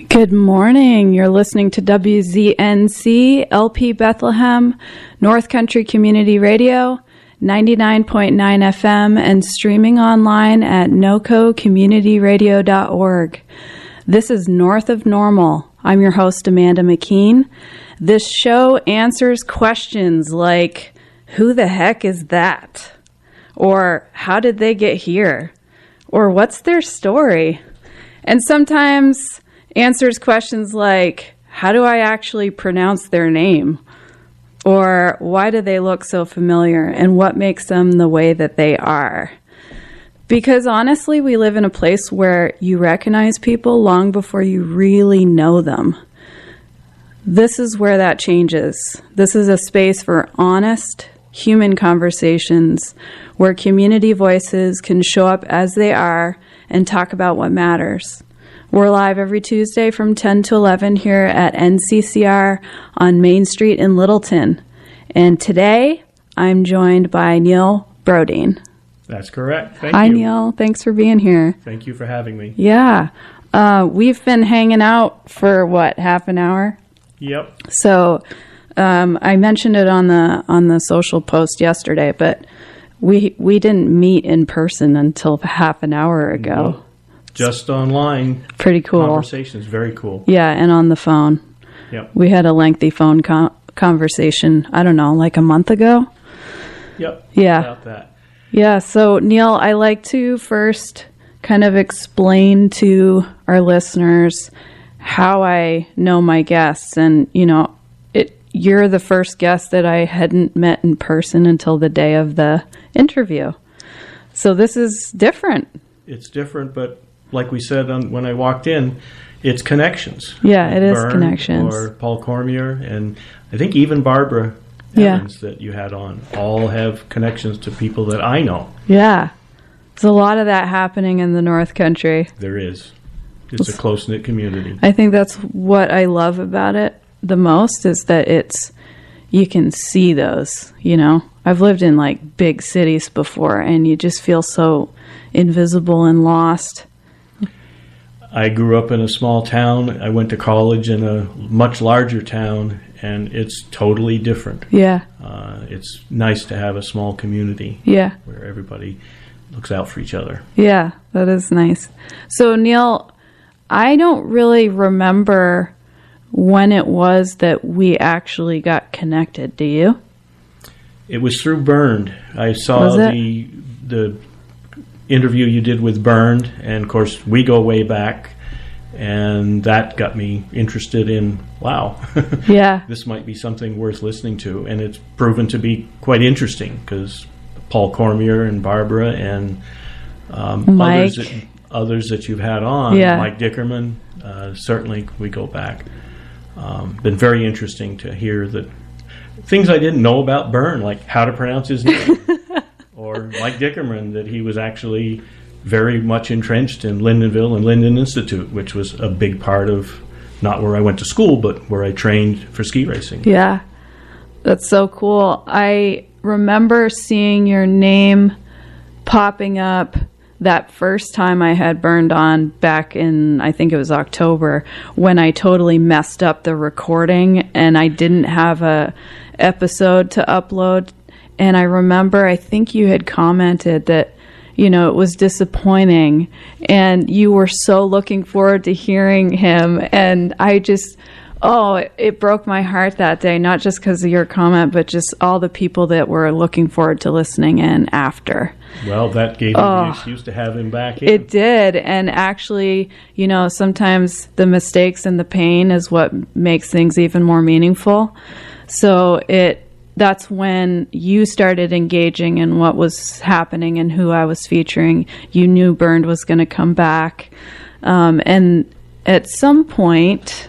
Good morning. You're listening to WZNC LP Bethlehem, North Country Community Radio, 99.9 FM, and streaming online at nococommunityradio.org. This is North of Normal. I'm your host, Amanda McKeen. This show answers questions like, who the heck is that? Or how did they get here? Or what's their story? And sometimes answers questions like, how do I actually pronounce their name? Or why do they look so familiar? And what makes them the way that they are? Because honestly, we live in a place where you recognize people long before you really know them. This is where that changes. This is a space for honest human conversations where community voices can show up as they are and talk about what matters. We're live every Tuesday from 10 to 11 here at NCCR on Main Street in Littleton. And today, I'm joined by Neal Brodien. That's correct. Thank Hi, you. Neal. Thanks for being here. Thank you for having me. Yeah. We've been hanging out for, half an hour? Yep. So I mentioned it on the social post yesterday, but we didn't meet in person until half an hour ago. Well, just online. Pretty cool. Conversations. Very cool. Yeah, and on the phone. Yep. We had a lengthy phone conversation, I don't know, like a month ago? Yep. Yeah. About that. Yeah, so Neal, I like to first kind of explain to our listeners how I know my guests. And, you're the first guest that I hadn't met in person until the day of the interview. So this is different. It's different, but like we said when I walked in, it's connections. Yeah, it is Byrne connections. Or Paul Cormier, and I think even Barbara Evans that you had on, all have connections to people that I know. Yeah. There's a lot of that happening in the North Country. There is. It's a close-knit community. I think that's what I love about it the most, is that you can see those, I've lived in like big cities before, and you just feel so invisible and lost. I grew up in a small town. I went to college in a much larger town, and it's totally different. Yeah. It's nice to have a small community. Yeah. Where everybody looks out for each other. Yeah, that is nice. So, Neal, I don't really remember when it was that we actually got connected. Do you? It was through Byrne. I saw the interview you did with Byrne, and of course we go way back, and that got me interested in, wow, yeah, this might be something worth listening to, and it's proven to be quite interesting because Paul Cormier and Barbara and others that you've had on, Mike Dickerman, certainly we go back. Been very interesting to hear that things I didn't know about Byrne, like how to pronounce his name. Or Mike Dickerman, that he was actually very much entrenched in Lyndonville and Linden Institute, which was a big part of not where I went to school, but where I trained for ski racing. Yeah, that's so cool. I remember seeing your name popping up that first time I had Burned on back in, I think it was October, when I totally messed up the recording and I didn't have a episode to upload. And I remember, I think you had commented that, it was disappointing and you were so looking forward to hearing him. And I just, it broke my heart that day, not just because of your comment, but just all the people that were looking forward to listening in after. Well, that gave me the excuse to have him back in. It did. And actually, sometimes the mistakes and the pain is what makes things even more meaningful. So that's when you started engaging in what was happening and who I was featuring. You knew Burned was going to come back. And at some point,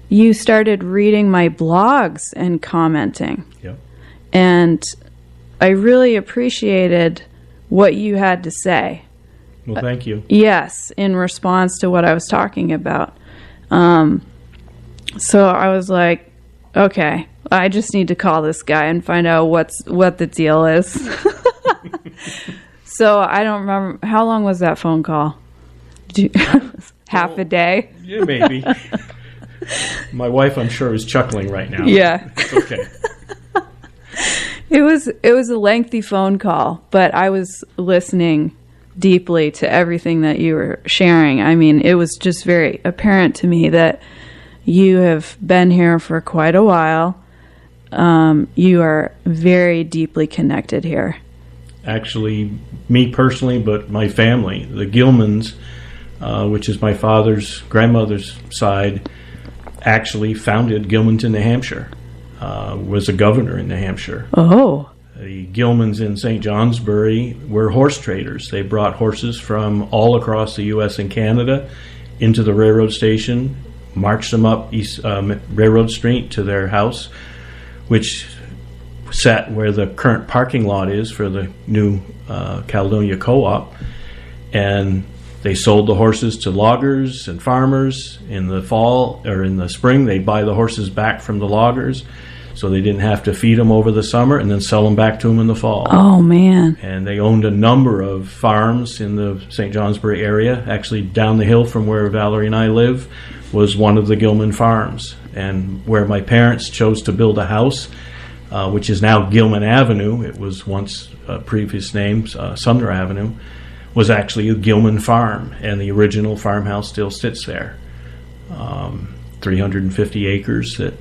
you started reading my blogs and commenting. Yep. And I really appreciated what you had to say. Well, thank you. Yes, in response to what I was talking about. So I was like, okay, I just need to call this guy and find out what the deal is. So I don't remember, how long was that phone call? Half a day? Yeah, maybe. My wife, I'm sure, is chuckling right now. Yeah. It's okay. It was a lengthy phone call, but I was listening deeply to everything that you were sharing. I mean, it was just very apparent to me that you have been here for quite a while. You are very deeply connected here. Actually, me personally, but my family, the Gilmans, which is my father's grandmother's side, actually founded Gilmanton, New Hampshire. Was a governor in New Hampshire. Oh. The Gilmans in St. Johnsbury were horse traders. They brought horses from all across the U.S. and Canada into the railroad station, marched them up East Railroad Street to their house, which sat where the current parking lot is for the new Caledonia Co-op, and they sold the horses to loggers and farmers. In the fall or in the spring, they'd buy the horses back from the loggers, so they didn't have to feed them over the summer and then sell them back to them in the fall. Oh, man. And they owned a number of farms in the St. Johnsbury area. Actually, down the hill from where Valerie and I live was one of the Gilman farms. And where my parents chose to build a house, which is now Gilman Avenue, it was once previous name, Sumner Avenue, was actually a Gilman farm, and the original farmhouse still sits there. 350 acres. That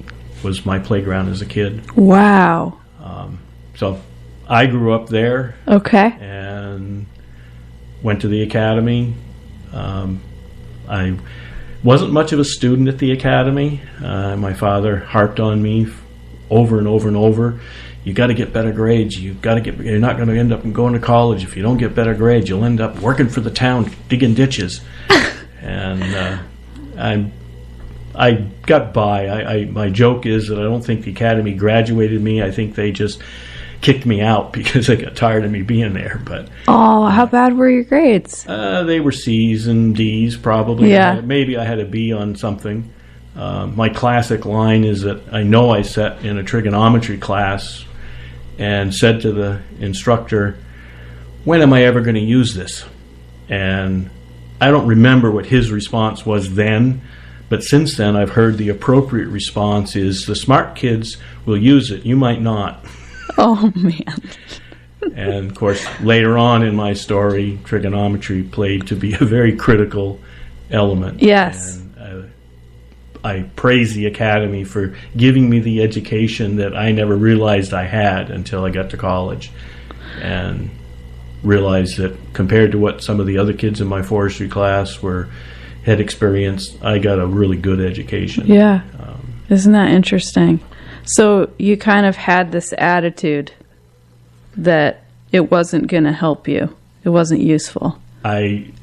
was my playground as a kid. Wow. So I grew up there. Okay. And went to the academy. I wasn't much of a student at the academy. My father harped on me over and over and over. You got to get better grades. You're not going to end up going to college if you don't get better grades. You'll end up working for the town, digging ditches. And I got by. My joke is that I don't think the academy graduated me. I think they just kicked me out because they got tired of me being there. But how bad were your grades? They were C's and D's probably. Yeah. Maybe I had a B on something. My classic line is that I know I sat in a trigonometry class and said to the instructor, "When am I ever going to use this?" And I don't remember what his response was then, but since then I've heard the appropriate response is, "The smart kids will use it, you might not." Oh, man. And, of course, later on in my story, trigonometry played to be a very critical element. Yes. And I praise the academy for giving me the education that I never realized I had until I got to college, and realized that compared to what some of the other kids in my forestry class had experienced, I got a really good education. Yeah. Isn't that interesting? So you kind of had this attitude that it wasn't going to help you. It wasn't useful.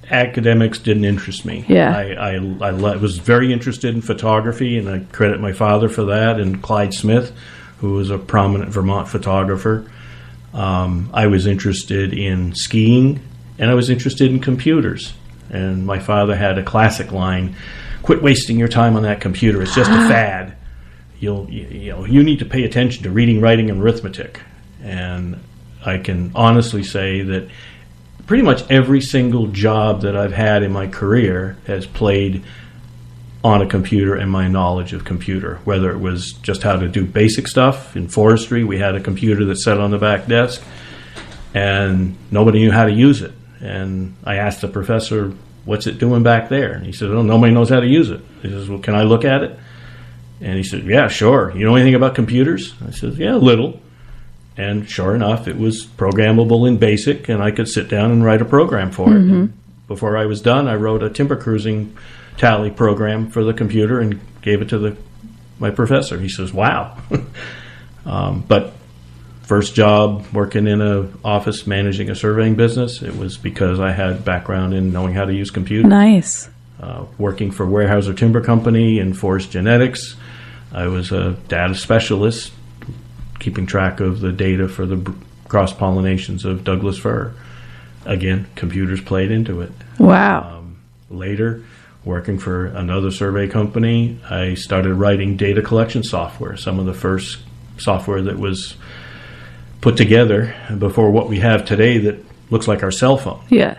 Academics didn't interest me. Yeah. I was very interested in photography, and I credit my father for that, and Clyde Smith, who was a prominent Vermont photographer. I was interested in skiing, and I was interested in computers. And my father had a classic line, "Quit wasting your time on that computer. It's just a fad. You need to pay attention to reading, writing, and arithmetic." And I can honestly say that pretty much every single job that I've had in my career has played on a computer and my knowledge of computer, whether it was just how to do basic stuff. In forestry, we had a computer that sat on the back desk, and nobody knew how to use it. And I asked the professor, "What's it doing back there?" And he said, "Oh, nobody knows how to use it." He says, "Well, can I look at it?" And he said, "Yeah, sure. You know anything about computers?" I said, "Yeah, a little." And sure enough, it was programmable in BASIC, and I could sit down and write a program for it. And before I was done, I wrote a timber cruising tally program for the computer and gave it to my professor. He says, "Wow." But first job working in an office managing a surveying business, it was because I had background in knowing how to use computers. Nice. Working for Weyerhaeuser Timber Company in forest genetics, I was a data specialist, keeping track of the data for the cross-pollinations of Douglas fir. Again, computers played into it. Wow. Later, working for another survey company, I started writing data collection software, some of the first software that was put together before what we have today that looks like our cell phone. Yeah.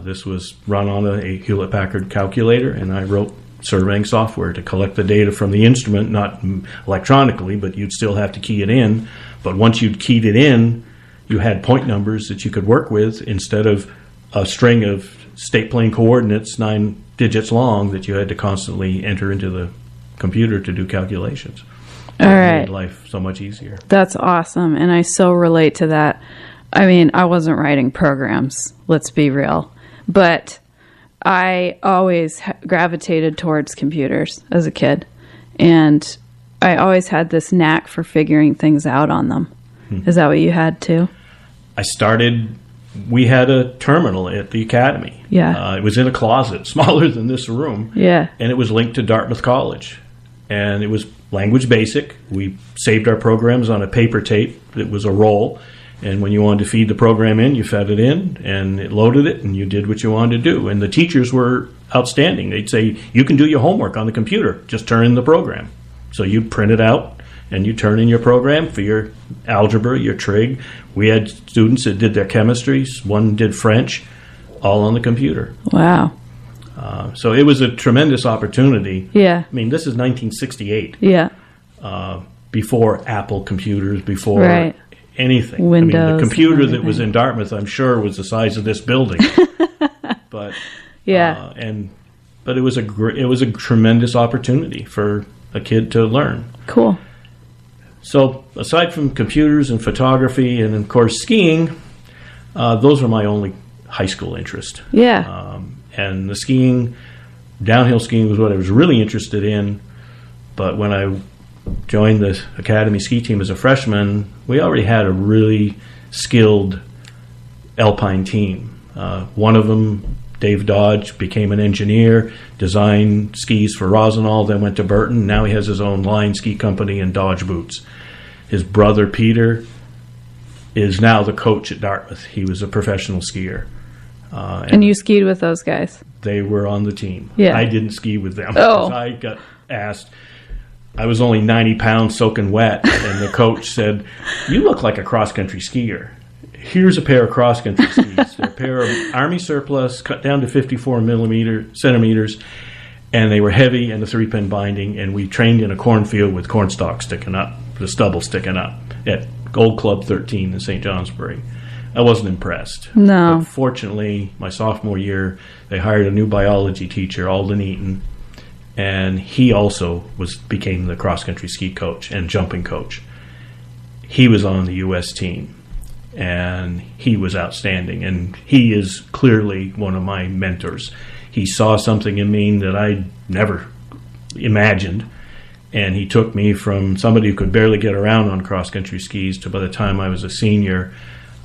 This was run on a Hewlett-Packard calculator, and I wrote surveying software to collect the data from the instrument, not electronically, but you'd still have to key it in. But once you'd keyed it in, you had point numbers that you could work with instead of a string of state plane coordinates 9 digits long that you had to constantly enter into the computer to do calculations. All right. Made life so much easier. That's awesome, and I so relate to that. I mean, I wasn't writing programs, let's be real, but I always gravitated towards computers as a kid, and I always had this knack for figuring things out on them. Is that what you had too? We had a terminal at the academy. Yeah. It was in a closet smaller than this room. Yeah. And it was linked to Dartmouth College. And it was language basic. We saved our programs on a paper tape. It was a roll. And when you wanted to feed the program in, you fed it in, and it loaded it, and you did what you wanted to do. And the teachers were outstanding. They'd say, you can do your homework on the computer. Just turn in the program. So you print it out, and you turn in your program for your algebra, your trig. We had students that did their chemistries. One did French, all on the computer. Wow. So it was a tremendous opportunity. Yeah. I mean, this is 1968. Yeah. Before Apple computers, before right. anything. Windows. I mean, the computer that was in Dartmouth, I'm sure, was the size of this building. But yeah. But it was a tremendous opportunity for a kid to learn. Cool. So aside from computers and photography and, of course, skiing, those were my only high school interest. Yeah. And the skiing, downhill skiing was what I was really interested in. But when I joined the academy ski team as a freshman, we already had a really skilled alpine team. One of them, Dave Dodge, became an engineer, designed skis for Rosenall, then went to Burton. Now he has his own line ski company and Dodge boots. His brother, Peter, is now the coach at Dartmouth. He was a professional skier. And you skied with those guys? They were on the team. Yeah. I didn't ski with them. Oh. I got asked. I was only 90 pounds soaking wet, and the coach said, you look like a cross-country skier. Here's a pair of cross-country skis. They're a pair of Army surplus, cut down to 54 centimeters, and they were heavy and the 3-pin binding, and we trained in a cornfield with corn stalks sticking up, the stubble sticking up, at Gold Club 13 in St. Johnsbury. I wasn't impressed. No. But fortunately, my sophomore year, they hired a new biology teacher, Alden Eaton, and he also became the cross-country ski coach and jumping coach. He was on the U.S. team, and he was outstanding, and he is clearly one of my mentors. He saw something in me that I never imagined, and he took me from somebody who could barely get around on cross-country skis to, by the time I was a senior,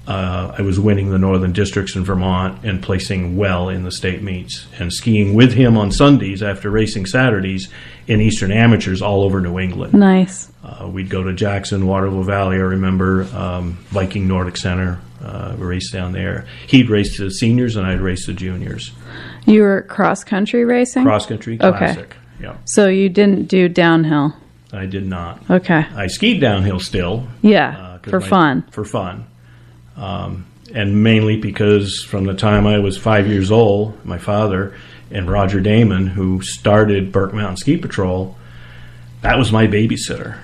I was winning the Northern Districts in Vermont and placing well in the state meets, and skiing with him on Sundays after racing Saturdays in Eastern Amateurs all over New England. Nice. We'd go to Jackson, Waterloo Valley, I remember, Viking Nordic Center, race down there. He'd race the seniors and I'd race the juniors. You were cross-country racing? Cross-country, classic. Okay. Yeah. So you didn't do downhill? I did not. Okay. I skied downhill still. Yeah, for fun. For fun. And mainly because from the time I was 5 years old, my father and Roger Damon, who started Burke Mountain Ski Patrol, that was my babysitter.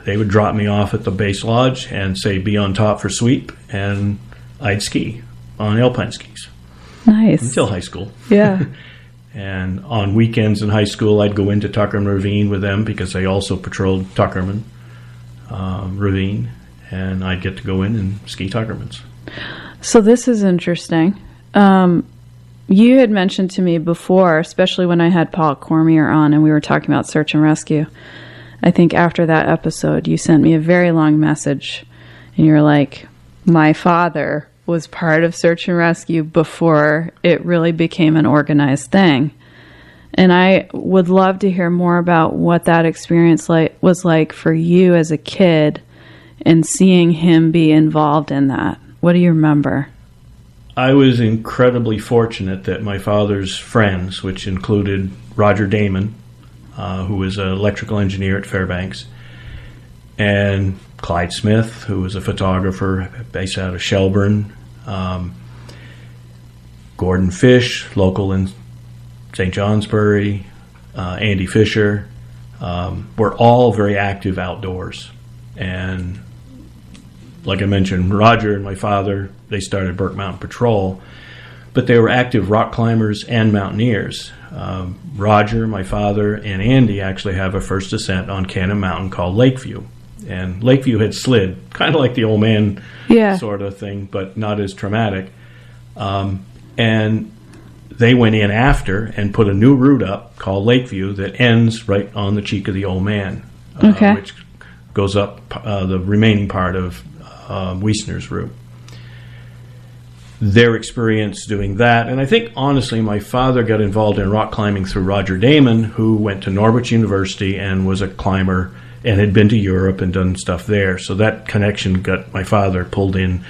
They would drop me off at the base lodge and say, be on top for sweep, and I'd ski on alpine skis. Nice. Until high school. Yeah. And on weekends in high school, I'd go into Tuckerman Ravine with them because they also patrolled Tuckerman Ravine, and I'd get to go in and ski Tuckermans. So this is interesting. You had mentioned to me before, especially when I had Paul Cormier on and we were talking about search and rescue. I think after that episode, you sent me a very long message, and you're like, my father was part of search and rescue before it really became an organized thing. And I would love to hear more about what that experience was like for you as a kid and seeing him be involved in that. What do you remember? I was incredibly fortunate that my father's friends, which included Roger Damon, who was an electrical engineer at Fairbanks, and Clyde Smith, who was a photographer based out of Shelburne. Gordon Fish, local in St. Johnsbury, Andy Fisher, were all very active outdoors. And like I mentioned, Roger and my father, they started Burke Mountain Patrol, but they were active rock climbers and mountaineers. Roger, my father, and Andy actually have a first ascent on Cannon Mountain called Lakeview. And Lakeview had slid, kind of like the old man sort of thing, but not as traumatic. And they went in after and put a new route up called Lakeview that ends right on the cheek of the old man, which goes up the remaining part of Wiesner's route. Their experience doing that, and I think honestly my father got involved in rock climbing through Roger Damon, who went to Norwich University and was a climber and had been to Europe and done stuff there. So that connection got my father pulled in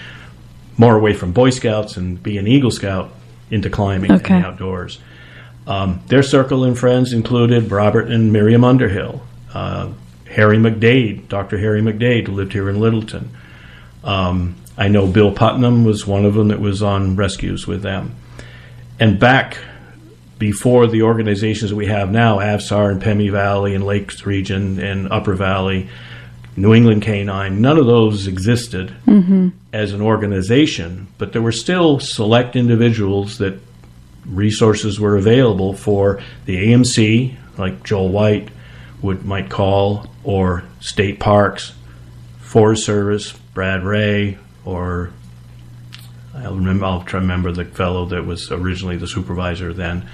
more away from Boy Scouts and being an Eagle Scout into climbing and the outdoors. Their circle and friends included Robert and Miriam Underhill, Harry McDade, Dr. Harry McDade, who lived here in Littleton. I know Bill Putnam was one of them that was on rescues with them. And back before the organizations that we have now, AVSAR and Pemi Valley and Lakes Region and Upper Valley, New England Canine, none of those existed as an organization, but there were still select individuals that resources were available for the AMC, like Joel White might call, or state parks, Forest Service, Brad Ray, or I'll try to remember the fellow that was originally the supervisor then,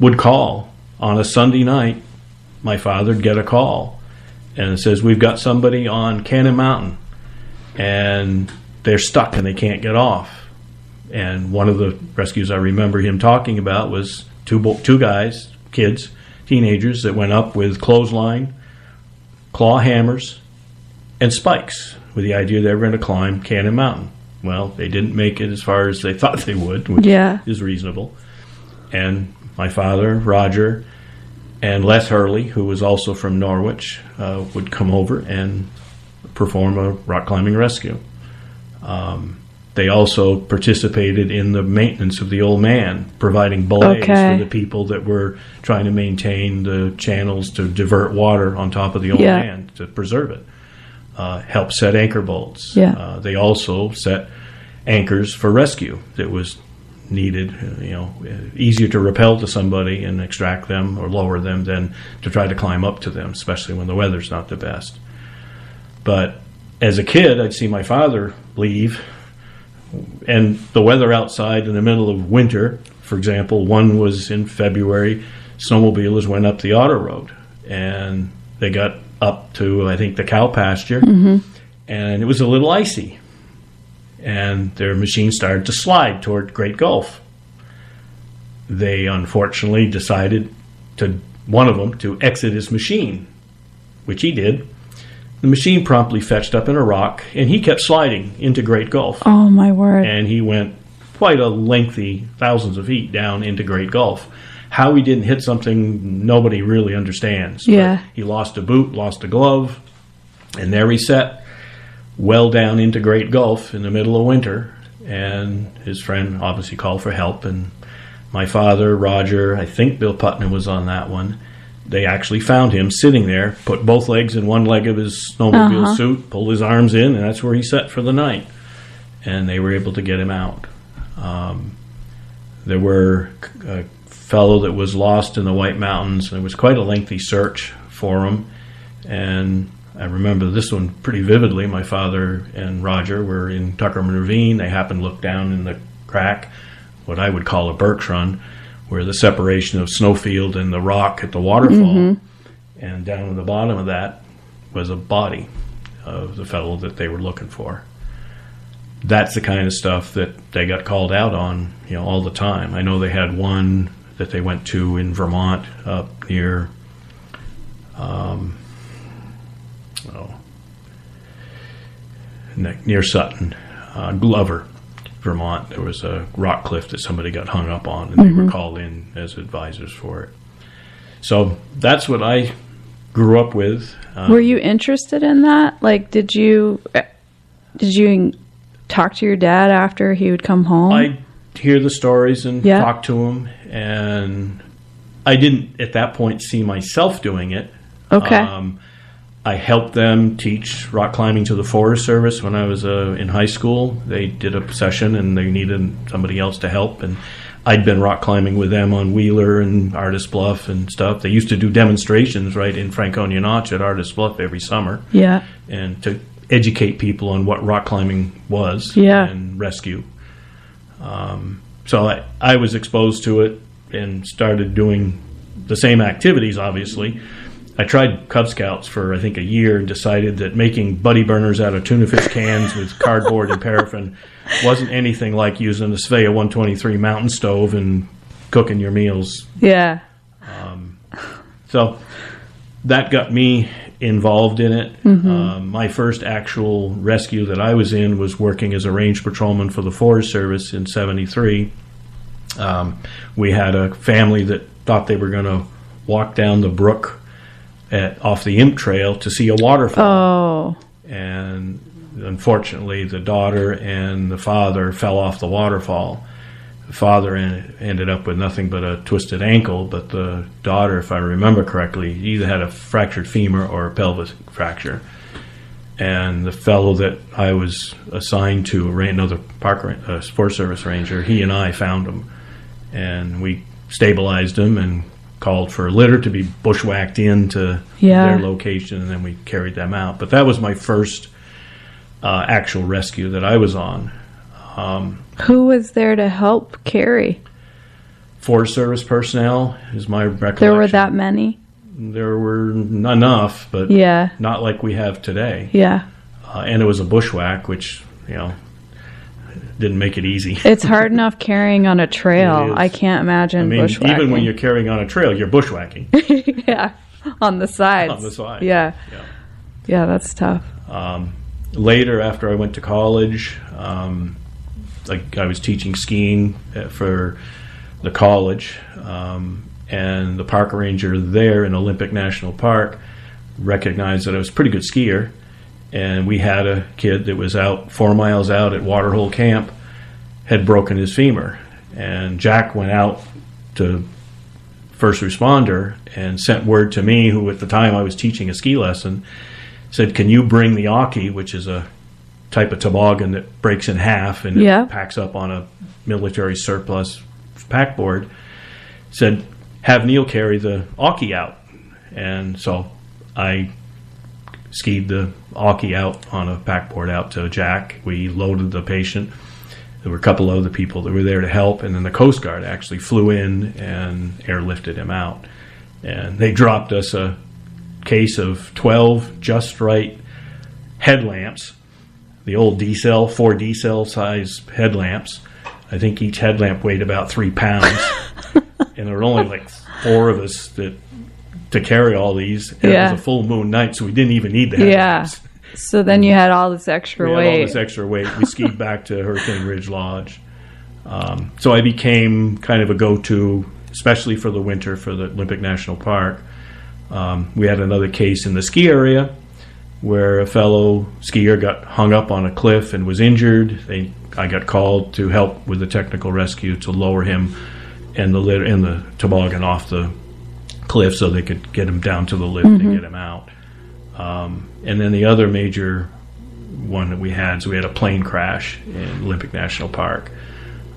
would call on a Sunday night. My father would get a call and it says, we've got somebody on Cannon Mountain and they're stuck and they can't get off. And one of the rescues I remember him talking about was two guys, kids, teenagers, that went up with clothesline, claw hammers, and spikes with the idea they were going to climb Cannon Mountain. Well, they didn't make it as far as they thought they would, which is reasonable. And my father, Roger, and Les Hurley, who was also from Norwich, would come over and perform a rock climbing rescue. They also participated in the maintenance of the old man, providing belays for the people that were trying to maintain the channels to divert water on top of the old man to preserve it. Help set anchor bolts. They also set anchors for rescue that was needed, easier to rappel to somebody and extract them or lower them than to try to climb up to them, especially when the weather's not the best. But as a kid, I'd see my father leave, and the weather outside in the middle of winter, for example, one was in February, snowmobilers went up the auto road, and they got up to, I think, the cow pasture, and it was a little icy. And their machine started to slide toward Great Gulf. They unfortunately decided one of them to exit his machine, which he did. The machine promptly fetched up in a rock, and he kept sliding into Great Gulf. Oh, my word. And he went quite a lengthy, thousands of feet down into Great Gulf. How he didn't hit something, nobody really understands. But he lost a boot, lost a glove, and there he sat, well down into Great Gulf in the middle of winter. And his friend obviously called for help. And my father, Roger, I think Bill Putnam was on that one. They actually found him sitting there, put both legs in one leg of his snowmobile suit, pulled his arms in, and that's where he sat for the night. And they were able to get him out. There were a fellow that was lost in the White Mountains, and it was quite a lengthy search for him. And I remember this one pretty vividly. My father and Roger were in Tuckerman Ravine. They happened to look down in the crack, what I would call a Berks Run, where the separation of snowfield and the rock at the waterfall, and down at the bottom of that was a body of the fellow that they were looking for. That's the kind of stuff that they got called out on, all the time. I know they had one that they went to in Vermont up near near Sutton, Glover, Vermont. There was a rock cliff that somebody got hung up on, and they were called in as advisors for it. So that's what I grew up with. Were you interested in that? Like, did you talk to your dad after he would come home? hear the stories and Yeah. talk to them. And I didn't, at that point, see myself doing it. Okay. I helped them teach rock climbing to the Forest Service when I was in high school. They did a session and they needed somebody else to help. And I'd been rock climbing with them on Wheeler and Artist Bluff and stuff. They used to do demonstrations right in Franconia Notch at Artist Bluff every summer. Yeah. And to educate people on what rock climbing was and rescue. So I was exposed to it and started doing the same activities, obviously. I tried Cub Scouts for, I think, a year and decided that making buddy burners out of tuna fish cans with cardboard and paraffin wasn't anything like using the Svea 123 mountain stove and cooking your meals. Yeah. So that got me involved in it. Mm-hmm. My first actual rescue that I was in was working as a range patrolman for the Forest Service in '73. We had a family that thought they were going to walk down the brook off the Imp Trail to see a waterfall. Oh. And unfortunately, the daughter and the father fell off the waterfall. The father ended up with nothing but a twisted ankle, but the daughter, if I remember correctly, either had a fractured femur or a pelvis fracture. And the fellow that I was assigned to, another Forest Service ranger, he and I found him. And we stabilized him and called for a litter to be bushwhacked into their location, and then we carried them out. But that was my first actual rescue that I was on. Who was there to help carry? Forest Service personnel is my recollection. There were that many? There were enough, but not like we have today. Yeah. And it was a bushwhack, which, didn't make it easy. It's hard enough carrying on a trail. I can't imagine bushwhacking. Even when you're carrying on a trail, you're bushwhacking. Yeah, on the sides. On the side. Yeah, that's tough. Later, after I went to college, I was teaching skiing for the college, and the park ranger there in Olympic National Park recognized that I was a pretty good skier. And we had a kid that was out 4 miles out at Waterhole Camp, had broken his femur. And Jack went out to first responder and sent word to me, who at the time I was teaching a ski lesson, said, "Can you bring the Aki," which is a type of toboggan that breaks in half and it packs up on a military surplus packboard, said, "Have Neal carry the Aki out." And so I skied the Aki out on a packboard out to Jack. We loaded the patient. There were a couple other people that were there to help, and then the Coast Guard actually flew in and airlifted him out. And they dropped us a case of 12 just right headlamps, the old D-cell, 4 D-cell size headlamps. I think each headlamp weighed about 3 pounds. And there were only like 4 of us to carry all these. And it was a full moon night, so we didn't even need the headlamps. So then you had all this extra weight. All this extra weight. We skied back to Hurricane Ridge Lodge. So I became kind of a go-to, especially for the winter, for the Olympic National Park. We had another case in the ski area where a fellow skier got hung up on a cliff and was injured. I got called to help with the technical rescue to lower him and the toboggan off the cliff so they could get him down to the lift and get him out. And then the other major one that we had, so we had a plane crash in Olympic National Park.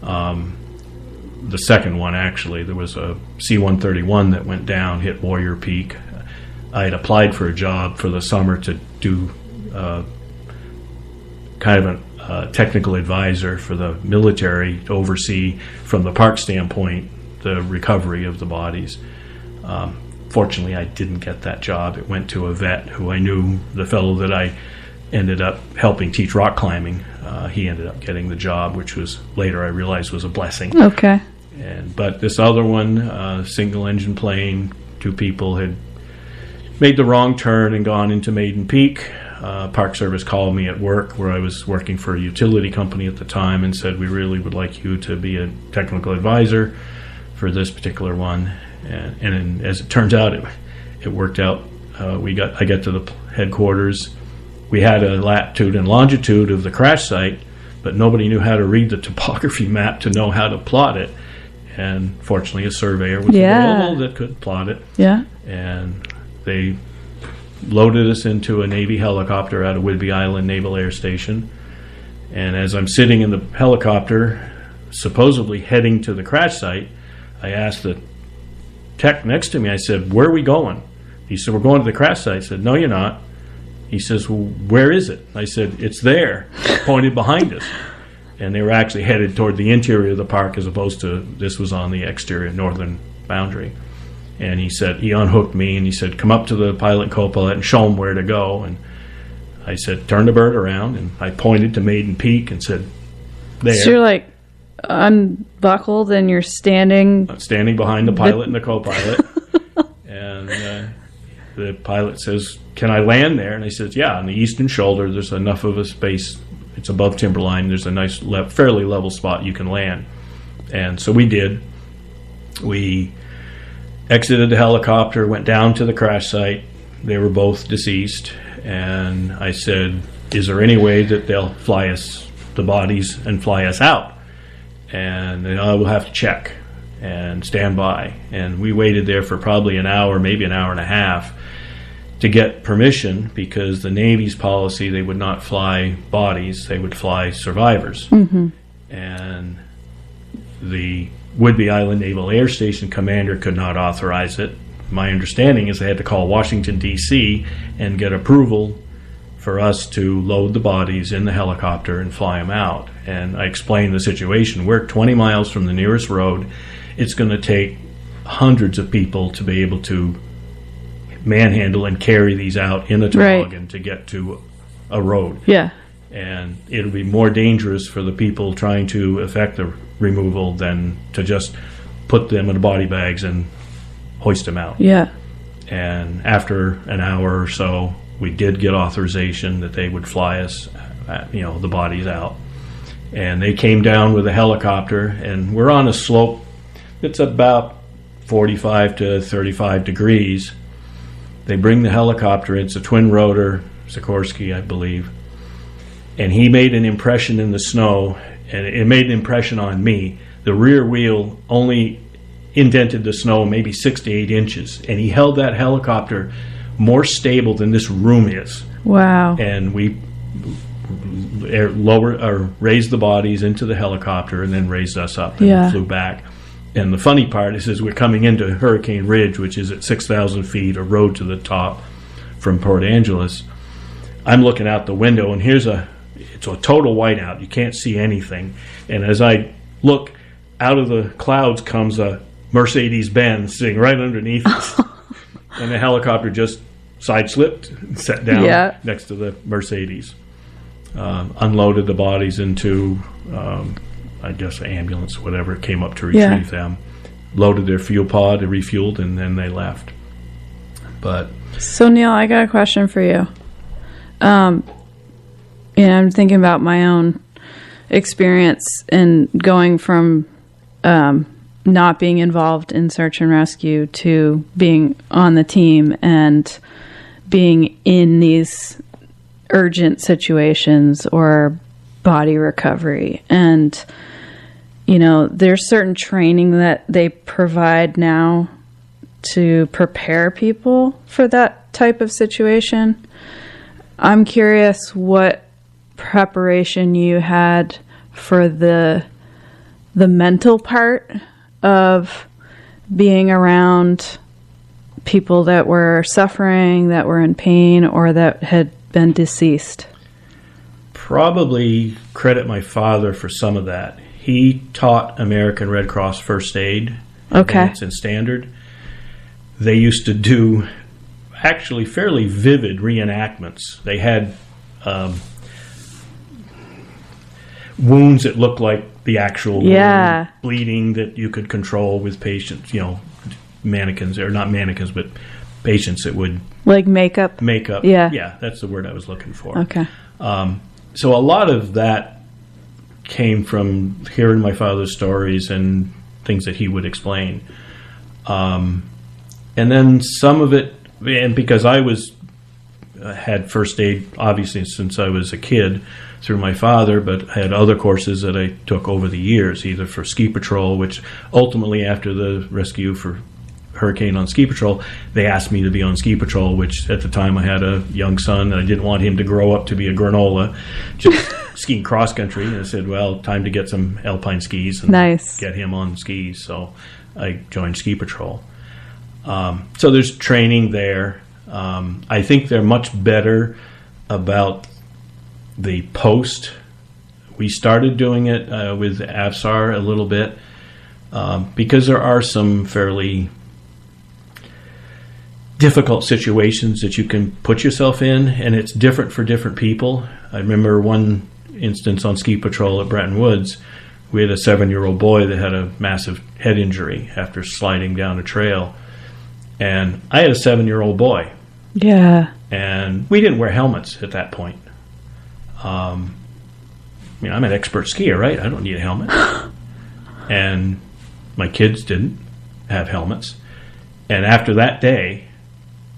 The second one, actually, there was a C-131 that went down, hit Warrior Peak. I had applied for a job for the summer to do kind of a technical advisor for the military to oversee, from the park standpoint, the recovery of the bodies. Fortunately, I didn't get that job. It went to a vet who I knew, the fellow that I ended up helping teach rock climbing. He ended up getting the job, which was later I realized was a blessing. Okay. But this other one, single engine plane, 2 people had made the wrong turn and gone into Maiden Peak. Park Service called me at work, where I was working for a utility company at the time, and said, "We really would like you to be a technical advisor for this particular one." And as it turns out, it worked out. I got to the headquarters. We had a latitude and longitude of the crash site, but nobody knew how to read the topography map to know how to plot it. And fortunately, a surveyor was available that could plot it. Yeah. And they loaded us into a Navy helicopter out of Whidbey Island Naval Air Station. And as I'm sitting in the helicopter, supposedly heading to the crash site, I asked the tech next to me, I said, "Where are we going?" He said, "We're going to the crash site." I said, "No, you're not." He says, "Well, where is it?" I said, "It's there," pointed behind us. And they were actually headed toward the interior of the park as opposed to, this was on the exterior northern boundary. And he said, he unhooked me and he said, "Come up to the pilot and co-pilot and show them where to go." And I said, "Turn the bird around." And I pointed to Maiden Peak and said, "There." So you're like unbuckled and you're standing behind the pilot and the co-pilot. And the pilot says, "Can I land there?" And I said, "Yeah, on the eastern shoulder, there's enough of a space. It's above timberline. There's a nice, fairly level spot you can land." And so we did. We exited the helicopter, went down to the crash site. They were both deceased. And I said, "Is there any way that they'll fly us the bodies and fly us out?" And they, "We'll have to check and stand by." And we waited there for probably an hour, maybe an hour and a half, to get permission, because the Navy's policy, they would not fly bodies, they would fly survivors. Mm-hmm. And the Whidbey Island Naval Air Station commander could not authorize it. My understanding is they had to call Washington, D.C. and get approval for us to load the bodies in the helicopter and fly them out. And I explained the situation. We're 20 miles from the nearest road. It's going to take hundreds of people to be able to manhandle and carry these out in a toboggan to get to a road. Yeah. And it'll be more dangerous for the people trying to effect the removal than to just put them in the body bags and hoist them out. Yeah. And after an hour or so, we did get authorization that they would fly us, the bodies out. And they came down with a helicopter, and we're on a slope that's about 45 to 35 degrees. They bring the helicopter. It's a twin rotor, Sikorsky, I believe. And he made an impression in the snow, and it made an impression on me. The rear wheel only indented the snow maybe 6 to 8 inches, and he held that helicopter more stable than this room is. Wow. And we raised the bodies into the helicopter and then raised us up and flew back. And the funny part is we're coming into Hurricane Ridge, which is at 6,000 feet, a road to the top from Port Angeles. I'm looking out the window, and it's a total whiteout. You can't see anything. And as I look, out of the clouds comes a Mercedes-Benz sitting right underneath us. And the helicopter just side-slipped and sat down next to the Mercedes. Unloaded the bodies into, I guess, an ambulance, whatever, came up to retrieve them. Loaded their fuel pod, they refueled, and then they left. But so, Neal, I got a question for you. I'm thinking about my own experience in going from not being involved in search and rescue to being on the team and being in these urgent situations or body recovery. And, there's certain training that they provide now to prepare people for that type of situation. I'm curious what preparation you had for the mental part of being around people that were suffering, that were in pain, or that had been deceased. Probably credit my father for some of that. He taught American Red Cross first aid, advanced and standard. They used to do actually fairly vivid reenactments. They had wounds that looked like the actual wound, bleeding that you could control with patients, mannequins, or not mannequins, but patients that would... Like makeup? Makeup. Yeah, that's the word I was looking for. Okay. So a lot of that came from hearing my father's stories and things that he would explain. And then some of it, and because I was had first aid, obviously, since I was a kid through my father, but I had other courses that I took over the years, either for ski patrol, which ultimately after the rescue for Hurricane on ski patrol, they asked me to be on ski patrol, which at the time I had a young son and I didn't want him to grow up to be a granola, just skiing cross country. And I said, well, time to get some alpine skis and get him on skis. So I joined ski patrol. So there's training there. I think they're much better about the post. We started doing it with AVSAR a little bit because there are some fairly difficult situations that you can put yourself in, and it's different for different people. I remember one instance on ski patrol at Bretton Woods. We had a 7-year-old boy that had a massive head injury after sliding down a trail. And I had a 7-year-old boy. Yeah. And we didn't wear helmets at that point. I'm an expert skier, right? I don't need a helmet. And my kids didn't have helmets. And after that day,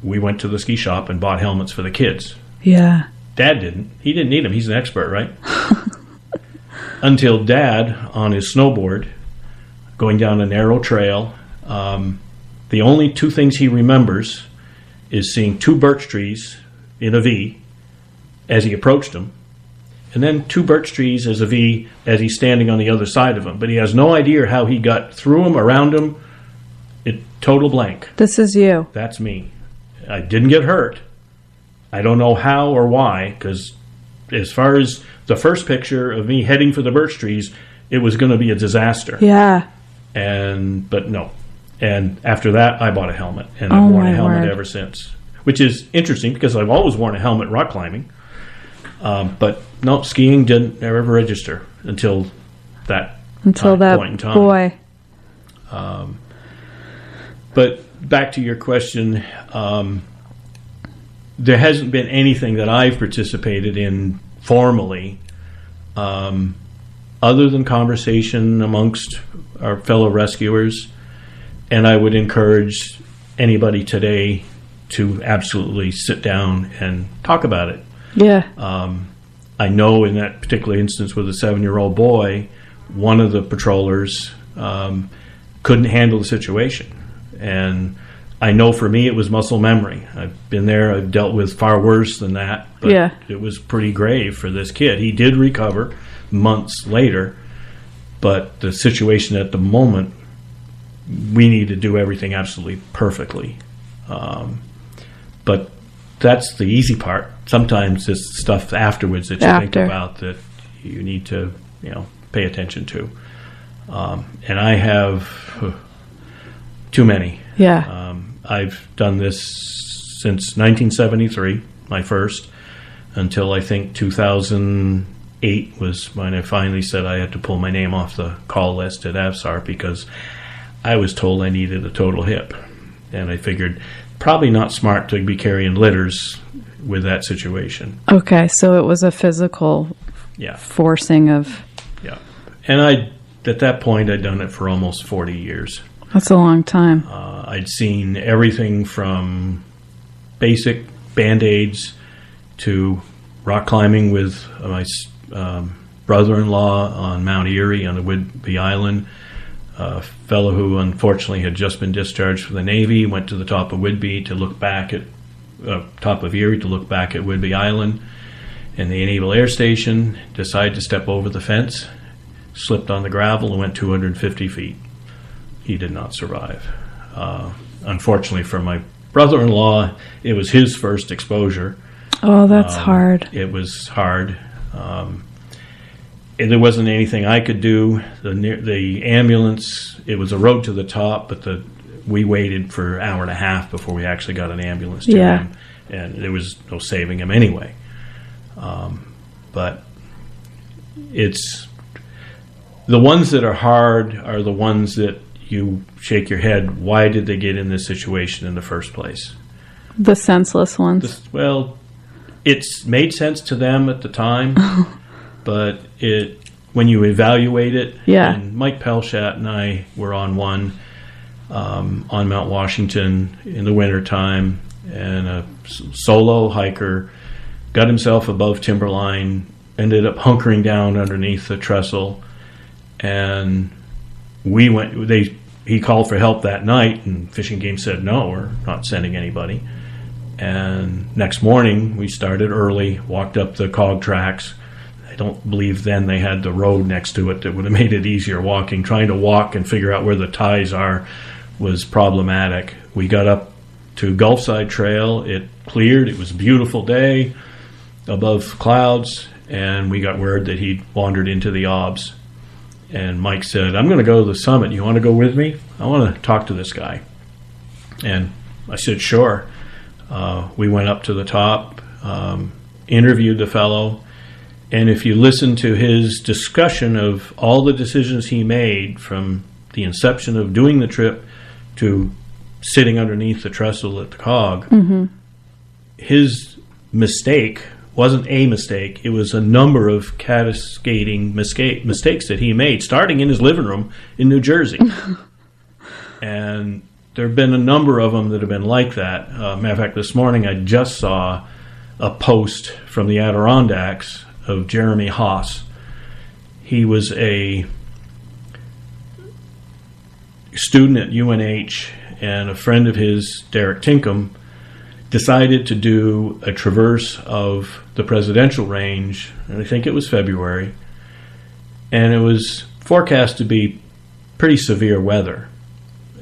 we went to the ski shop and bought helmets for the kids. Yeah. Dad didn't. He didn't need them. He's an expert, right? Until Dad, on his snowboard, going down a narrow trail, the only two things he remembers is seeing 2 birch trees in a V as he approached them, and then 2 birch trees as a V as he's standing on the other side of them. But he has no idea how he got through them, around them. Total blank. This is you. That's me. I didn't get hurt. I don't know how or why, because as far as the first picture of me heading for the birch trees, it was going to be a disaster. Yeah. But no. And after that, I bought a helmet, and I've worn a helmet ever since, which is interesting because I've always worn a helmet rock climbing. But no, skiing didn't ever register until that point in time. Boy. But back to your question, there hasn't been anything that I've participated in formally, other than conversation amongst our fellow rescuers. And I would encourage anybody today to absolutely sit down and talk about it. Yeah. I know in that particular instance with a 7-year-old boy, one of the patrollers couldn't handle the situation. And I know for me it was muscle memory. I've been there. I've dealt with far worse than that. But it was pretty grave for this kid. He did recover months later. But the situation at the moment, we need to do everything absolutely perfectly. But that's the easy part. Sometimes it's stuff afterwards that you think about that you need to, pay attention to. And I have too many. Yeah. I've done this since 1973, my first, until I think 2008 was when I finally said I had to pull my name off the call list at AVSAR because I was told I needed a total hip. And I figured probably not smart to be carrying litters with that situation. Okay, so it was a physical forcing of... Yeah. And at that point, I'd done it for almost 40 years. That's a long time. I'd seen everything from basic Band-Aids to rock climbing with my brother-in-law on Mount Erie on the Whidbey Island. A fellow who unfortunately had just been discharged from the Navy went to the top of Whidbey to look back at top of Erie to look back at Whidbey Island, and the Naval Air Station decided to step over the fence, slipped on the gravel, and went 250 feet. He did not survive. Unfortunately for my brother-in-law, it was his first exposure. Oh, that's hard. It was hard. There wasn't anything I could do. The ambulance, it was a road to the top, but we waited for an hour and a half before we actually got an ambulance to him, and there was no saving him anyway. But it's the ones that are hard are the ones that you shake your head. Why did they get in this situation in the first place? The senseless ones. Well, it's made sense to them at the time, but when you evaluate it, and Mike Pelchat and I were on one on Mount Washington in the wintertime, and a solo hiker got himself above timberline, ended up hunkering down underneath the trestle, and he called for help that night, and Fish and Game said, no, we're not sending anybody. And next morning, we started early, walked up the cog tracks. I don't believe then they had the road next to it that would have made it easier walking. Trying to walk and figure out where the ties are was problematic. We got up to Gulfside Trail. It cleared. It was a beautiful day above clouds, and we got word that he'd wandered into the Obs. And Mike said, I'm going to go to the summit. You want to go with me? I want to talk to this guy. And I said, sure. We went up to the top, interviewed the fellow, and if you listen to his discussion of all the decisions he made from the inception of doing the trip to sitting underneath the trestle at the cog, his mistake wasn't a mistake. It was a number of cascading mistakes that he made, starting in his living room in New Jersey. And there have been a number of them that have been like that. Matter of fact, this morning I just saw a post from the Adirondacks of Jeremy Haas. He was a student at UNH, and a friend of his, Derek Tinkham, decided to do a traverse of the presidential range, and I think it was February, and it was forecast to be pretty severe weather.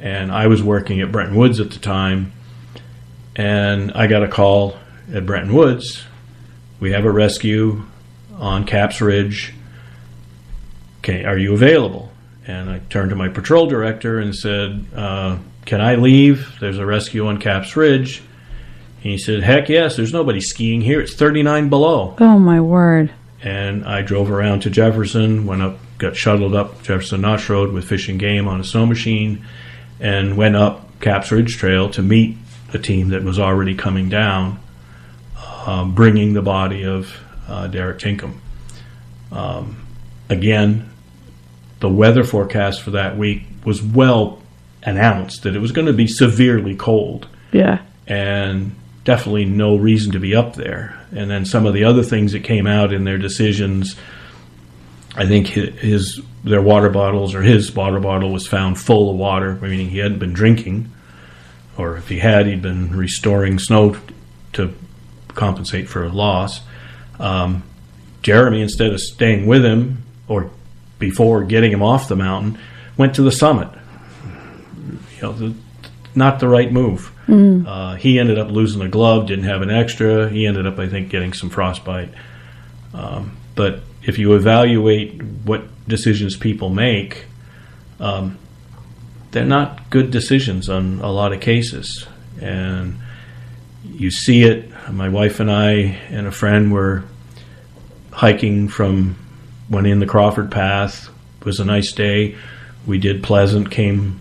And I was working at Bretton Woods at the time, and I got a call at Bretton Woods. We have a rescue on Caps Ridge. Okay, are you available? And I turned to my patrol director and said, can I leave? There's a rescue on Caps Ridge. And he said, heck yes, there's nobody skiing here. It's 39 below. Oh, my word. And I drove around to Jefferson, went up, got shuttled up Jefferson Notch Road with Fish and Game on a snow machine, and went up Caps Ridge Trail to meet a team that was already coming down, bringing the body of Derek Tinkham. Again, the weather forecast for that week was well announced that it was going to be severely cold. Yeah. And definitely no reason to be up there. And then some of the other things that came out in their decisions, I think their water bottles, or his water bottle, was found full of water, meaning he hadn't been drinking, or if he had, he'd been restoring snow to compensate for a loss. Jeremy, instead of staying with him, or before getting him off the mountain, went to the summit. Not the right move. He ended up losing a glove, didn't have an extra. He ended up, I think, getting some frostbite. But if you evaluate what decisions people make, they're not good decisions on a lot of cases. And you see it. My wife and I and a friend were hiking went in the Crawford Path. It was a nice day. We did Pleasant, came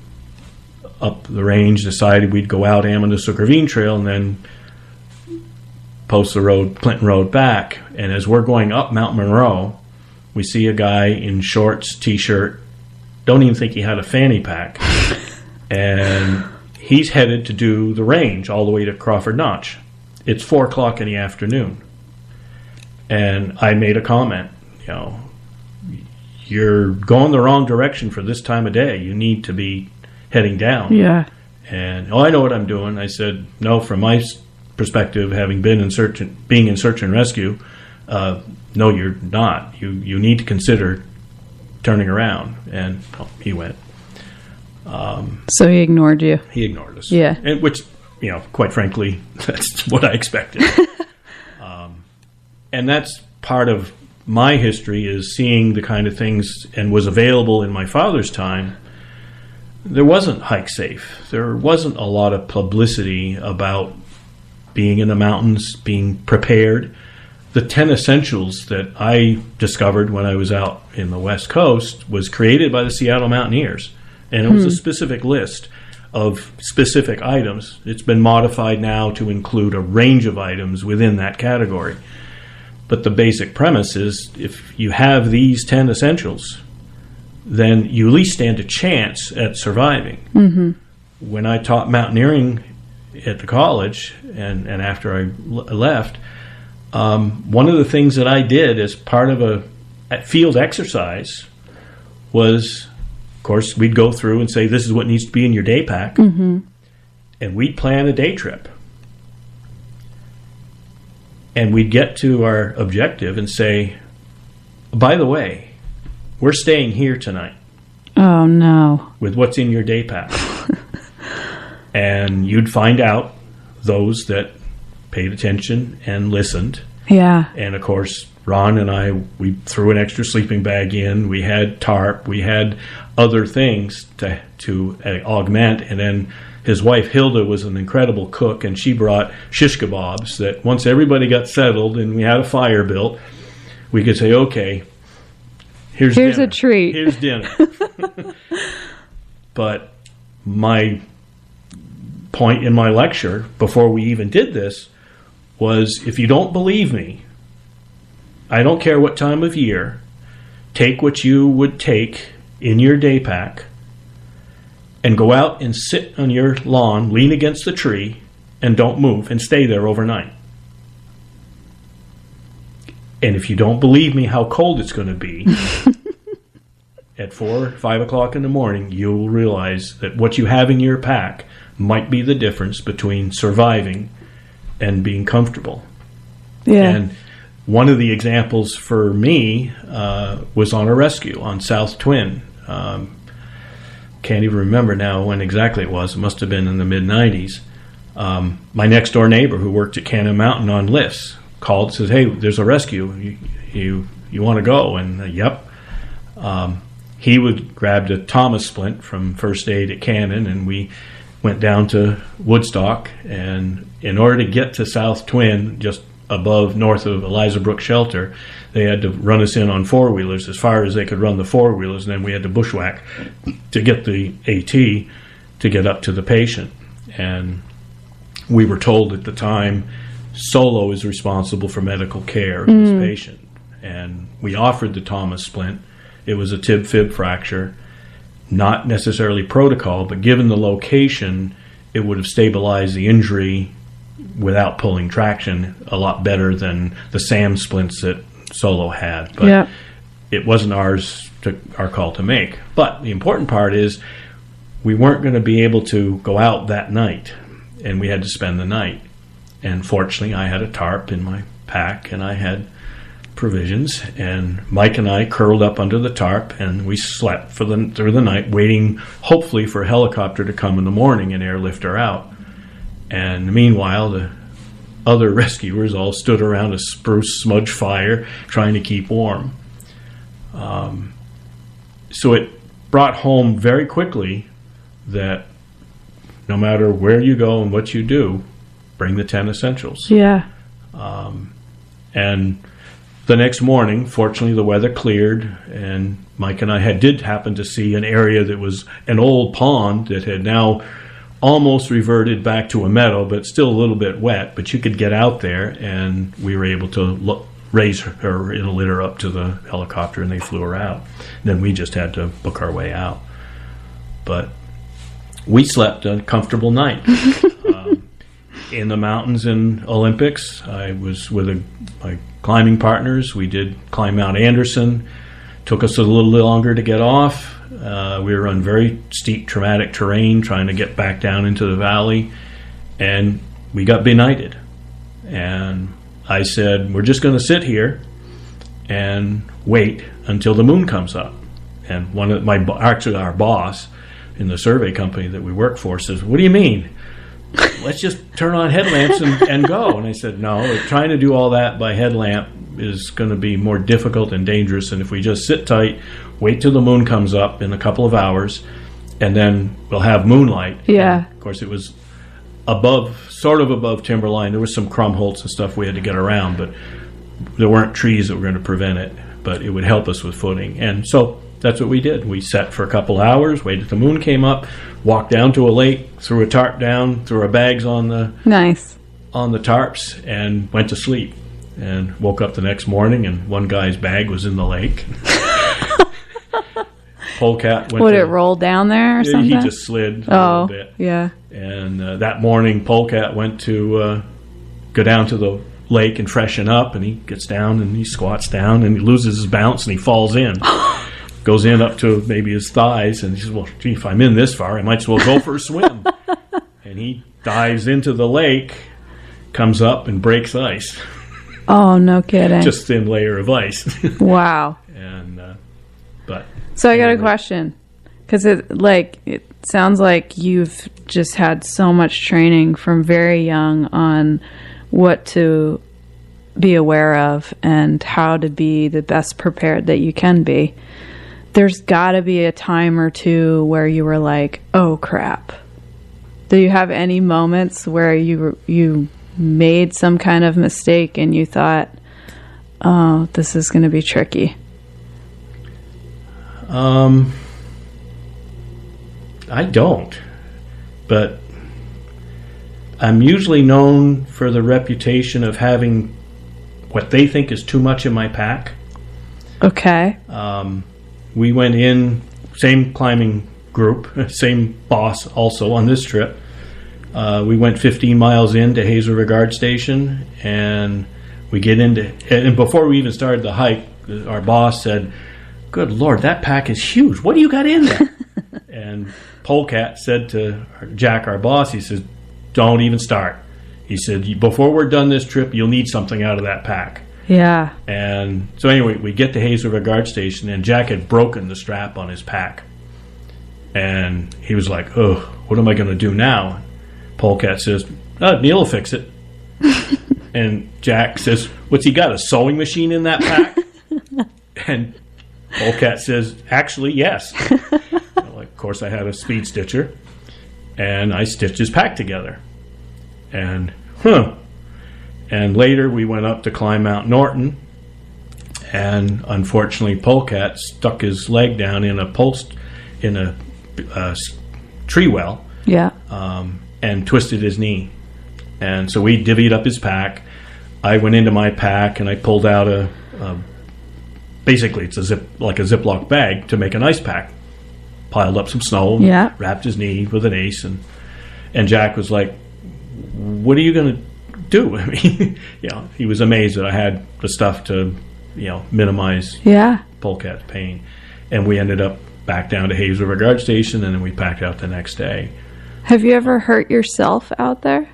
up the range, decided we'd go out Amandasook Ravine Trail, and then post the road, Clinton Road back. And as we're going up Mount Monroe, we see a guy in shorts, T-shirt, don't even think he had a fanny pack, and he's headed to do the range all the way to Crawford Notch. It's 4 o'clock in the afternoon. And I made a comment, you're going the wrong direction for this time of day. You need to be heading down. Yeah. And, I know what I'm doing. I said, no, from my perspective, having being in search and rescue, no, you're not. You need to consider turning around. And he went. So he ignored you. He ignored us. Yeah. And which, quite frankly, that's what I expected. And that's part of my history, is seeing the kind of things, and was available in my father's time. There wasn't Hike Safe. There wasn't a lot of publicity about being in the mountains, being prepared. The 10 essentials that I discovered when I was out in the West Coast was created by the Seattle Mountaineers. And it was a specific list of specific items. It's been modified now to include a range of items within that category. But the basic premise is, if you have these 10 essentials, then you at least stand a chance at surviving. Mm-hmm. When I taught mountaineering at the college and after I left, one of the things that I did as part of a field exercise was, of course, we'd go through and say, this is what needs to be in your day pack. Mm-hmm. And we'd plan a day trip. And we'd get to our objective and say, by the way, we're staying here tonight. Oh, no. With what's in your day pack. And you'd find out those that paid attention and listened. Yeah. And, of course, Ron and I, we threw an extra sleeping bag in. We had tarp. We had other things to augment. And then his wife, Hilda, was an incredible cook, and she brought shish kebabs that once everybody got settled and we had a fire built, we could say, okay, here's dinner. A treat. Here's dinner. But my point in my lecture, before we even did this, was if you don't believe me, I don't care what time of year, take what you would take in your day pack and go out and sit on your lawn, lean against the tree, and don't move, and stay there overnight. And if you don't believe me how cold it's going to be, at 4 or 5 o'clock in the morning, you'll realize that what you have in your pack might be the difference between surviving and being comfortable. Yeah. And one of the examples for me was on a rescue on South Twin. Can't even remember now when exactly it was. It must have been in the mid-'90s. My next-door neighbor who worked at Cannon Mountain on lifts called and says, hey, there's a rescue. You want to go? And yep. He grabbed a Thomas splint from first aid at Cannon, and we went down to Woodstock. And in order to get to South Twin, just north of Eliza Brook Shelter, they had to run us in on four-wheelers as far as they could run the four-wheelers, and then we had to bushwhack to get the AT to get up to the patient. And we were told at the time, Solo is responsible for medical care of this patient. And we offered the Thomas splint. It was a tib-fib fracture, not necessarily protocol, but given the location, it would have stabilized the injury without pulling traction a lot better than the SAM splints that Solo had. But it wasn't our call to make. But the important part is we weren't going to be able to go out that night, and we had to spend the night. And fortunately, I had a tarp in my pack, and I had provisions, and Mike and I curled up under the tarp, and we slept through the night, waiting hopefully for a helicopter to come in the morning and airlift her out. And meanwhile, the other rescuers all stood around a spruce smudge fire trying to keep warm. So it brought home very quickly that no matter where you go and what you do, bring the 10 essentials. Yeah. And the next morning, fortunately, the weather cleared, and Mike and I did happen to see an area that was an old pond that had now almost reverted back to a meadow, but still a little bit wet. But you could get out there, and we were able to raise her in a litter up to the helicopter, and they flew her out. Then we just had to book our way out. But we slept a comfortable night. In the mountains in Olympics, I was with my climbing partners. We did climb Mount Anderson. Took us a little longer to get off. We were on very steep, traumatic terrain, trying to get back down into the valley, and we got benighted. And I said, we're just going to sit here and wait until the moon comes up. And our boss in the survey company that we work for says, what do you mean? Let's just turn on headlamps and go. And I said, no, trying to do all that by headlamp is going to be more difficult and dangerous. And if we just sit tight, wait till the moon comes up in a couple of hours, and then we'll have moonlight. Yeah. And of course, it was sort of above timberline. There was some crumholts and stuff we had to get around, but there weren't trees that were going to prevent it. But it would help us with footing. And so that's what we did. We sat for a couple hours, waited till the moon came up, walked down to a lake, threw a tarp down, threw our bags on the tarps, and went to sleep. And woke up the next morning, and one guy's bag was in the lake. Polecat went. Would it roll down there or something? He just slid a little bit. Yeah. And that morning, Polecat went to go down to the lake and freshen up, and he gets down and he squats down and he loses his balance and he falls in. Goes in up to maybe his thighs, and he says, well, gee, if I'm in this far, I might as well go for a swim. And he dives into the lake, comes up and breaks ice. Oh, no kidding. Just thin layer of ice. Wow. And but so I got a question, because it sounds like you've just had so much training from very young on what to be aware of and how to be the best prepared that you can be. There's got to be a time or two where you were like, oh crap. Do you have any moments where you made some kind of mistake and you thought, oh, this is going to be tricky? I don't, but I'm usually known for the reputation of having what they think is too much in my pack. Okay. We went in, same climbing group, same boss also on this trip. We went 15 miles into Hazel Regard Station, and we get into, and before we even started the hike, our boss said, good Lord, that pack is huge. What do you got in there? And Polecat said to Jack, our boss, he says, don't even start. He said, before we're done this trip, you'll need something out of that pack. Yeah. And so anyway, we get to Hazel Regard Station, and Jack had broken the strap on his pack. And he was like, oh, what am I going to do now? Polecat says, Neal will fix it. And Jack says, what's he got, a sewing machine in that pack? And Polecat says, actually, yes. Well, of course, I had a speed stitcher, and I stitched his pack together. And, And later we went up to climb Mount Norton, and unfortunately Polecat stuck his leg down in a tree well. Yeah. And twisted his knee. And so we divvied up his pack. I went into my pack and I pulled out basically it's like a Ziploc bag to make an ice pack. Piled up some snow, yeah. Wrapped his knee with an ace, and Jack was like, what are you going to do? I mean, he was amazed that I had the stuff to, minimize Polecat's pain. And we ended up back down to Hazel Regard Station, and then we packed out the next day. Have you ever hurt yourself out there?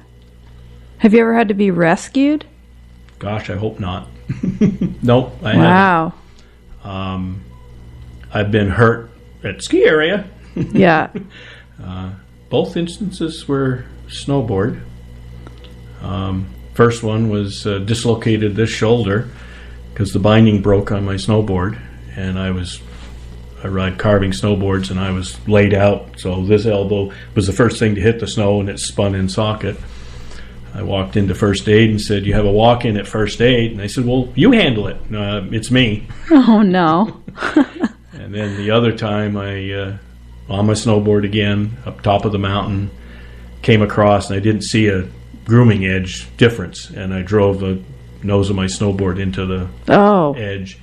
Have you ever had to be rescued? Gosh, I hope not. Nope, I haven't. I've been hurt at ski area. Yeah. Both instances were snowboard. First one was dislocated this shoulder because the binding broke on my snowboard, and I ride carving snowboards, and I was laid out, so this elbow was the first thing to hit the snow, and it spun in socket. I walked into first aid and said, you have a walk-in at first aid? And they said, well, you handle it. It's me. Oh, no. And then the other time, I on my snowboard again, up top of the mountain, came across, and I didn't see a grooming edge difference, and I drove the nose of my snowboard into the edge.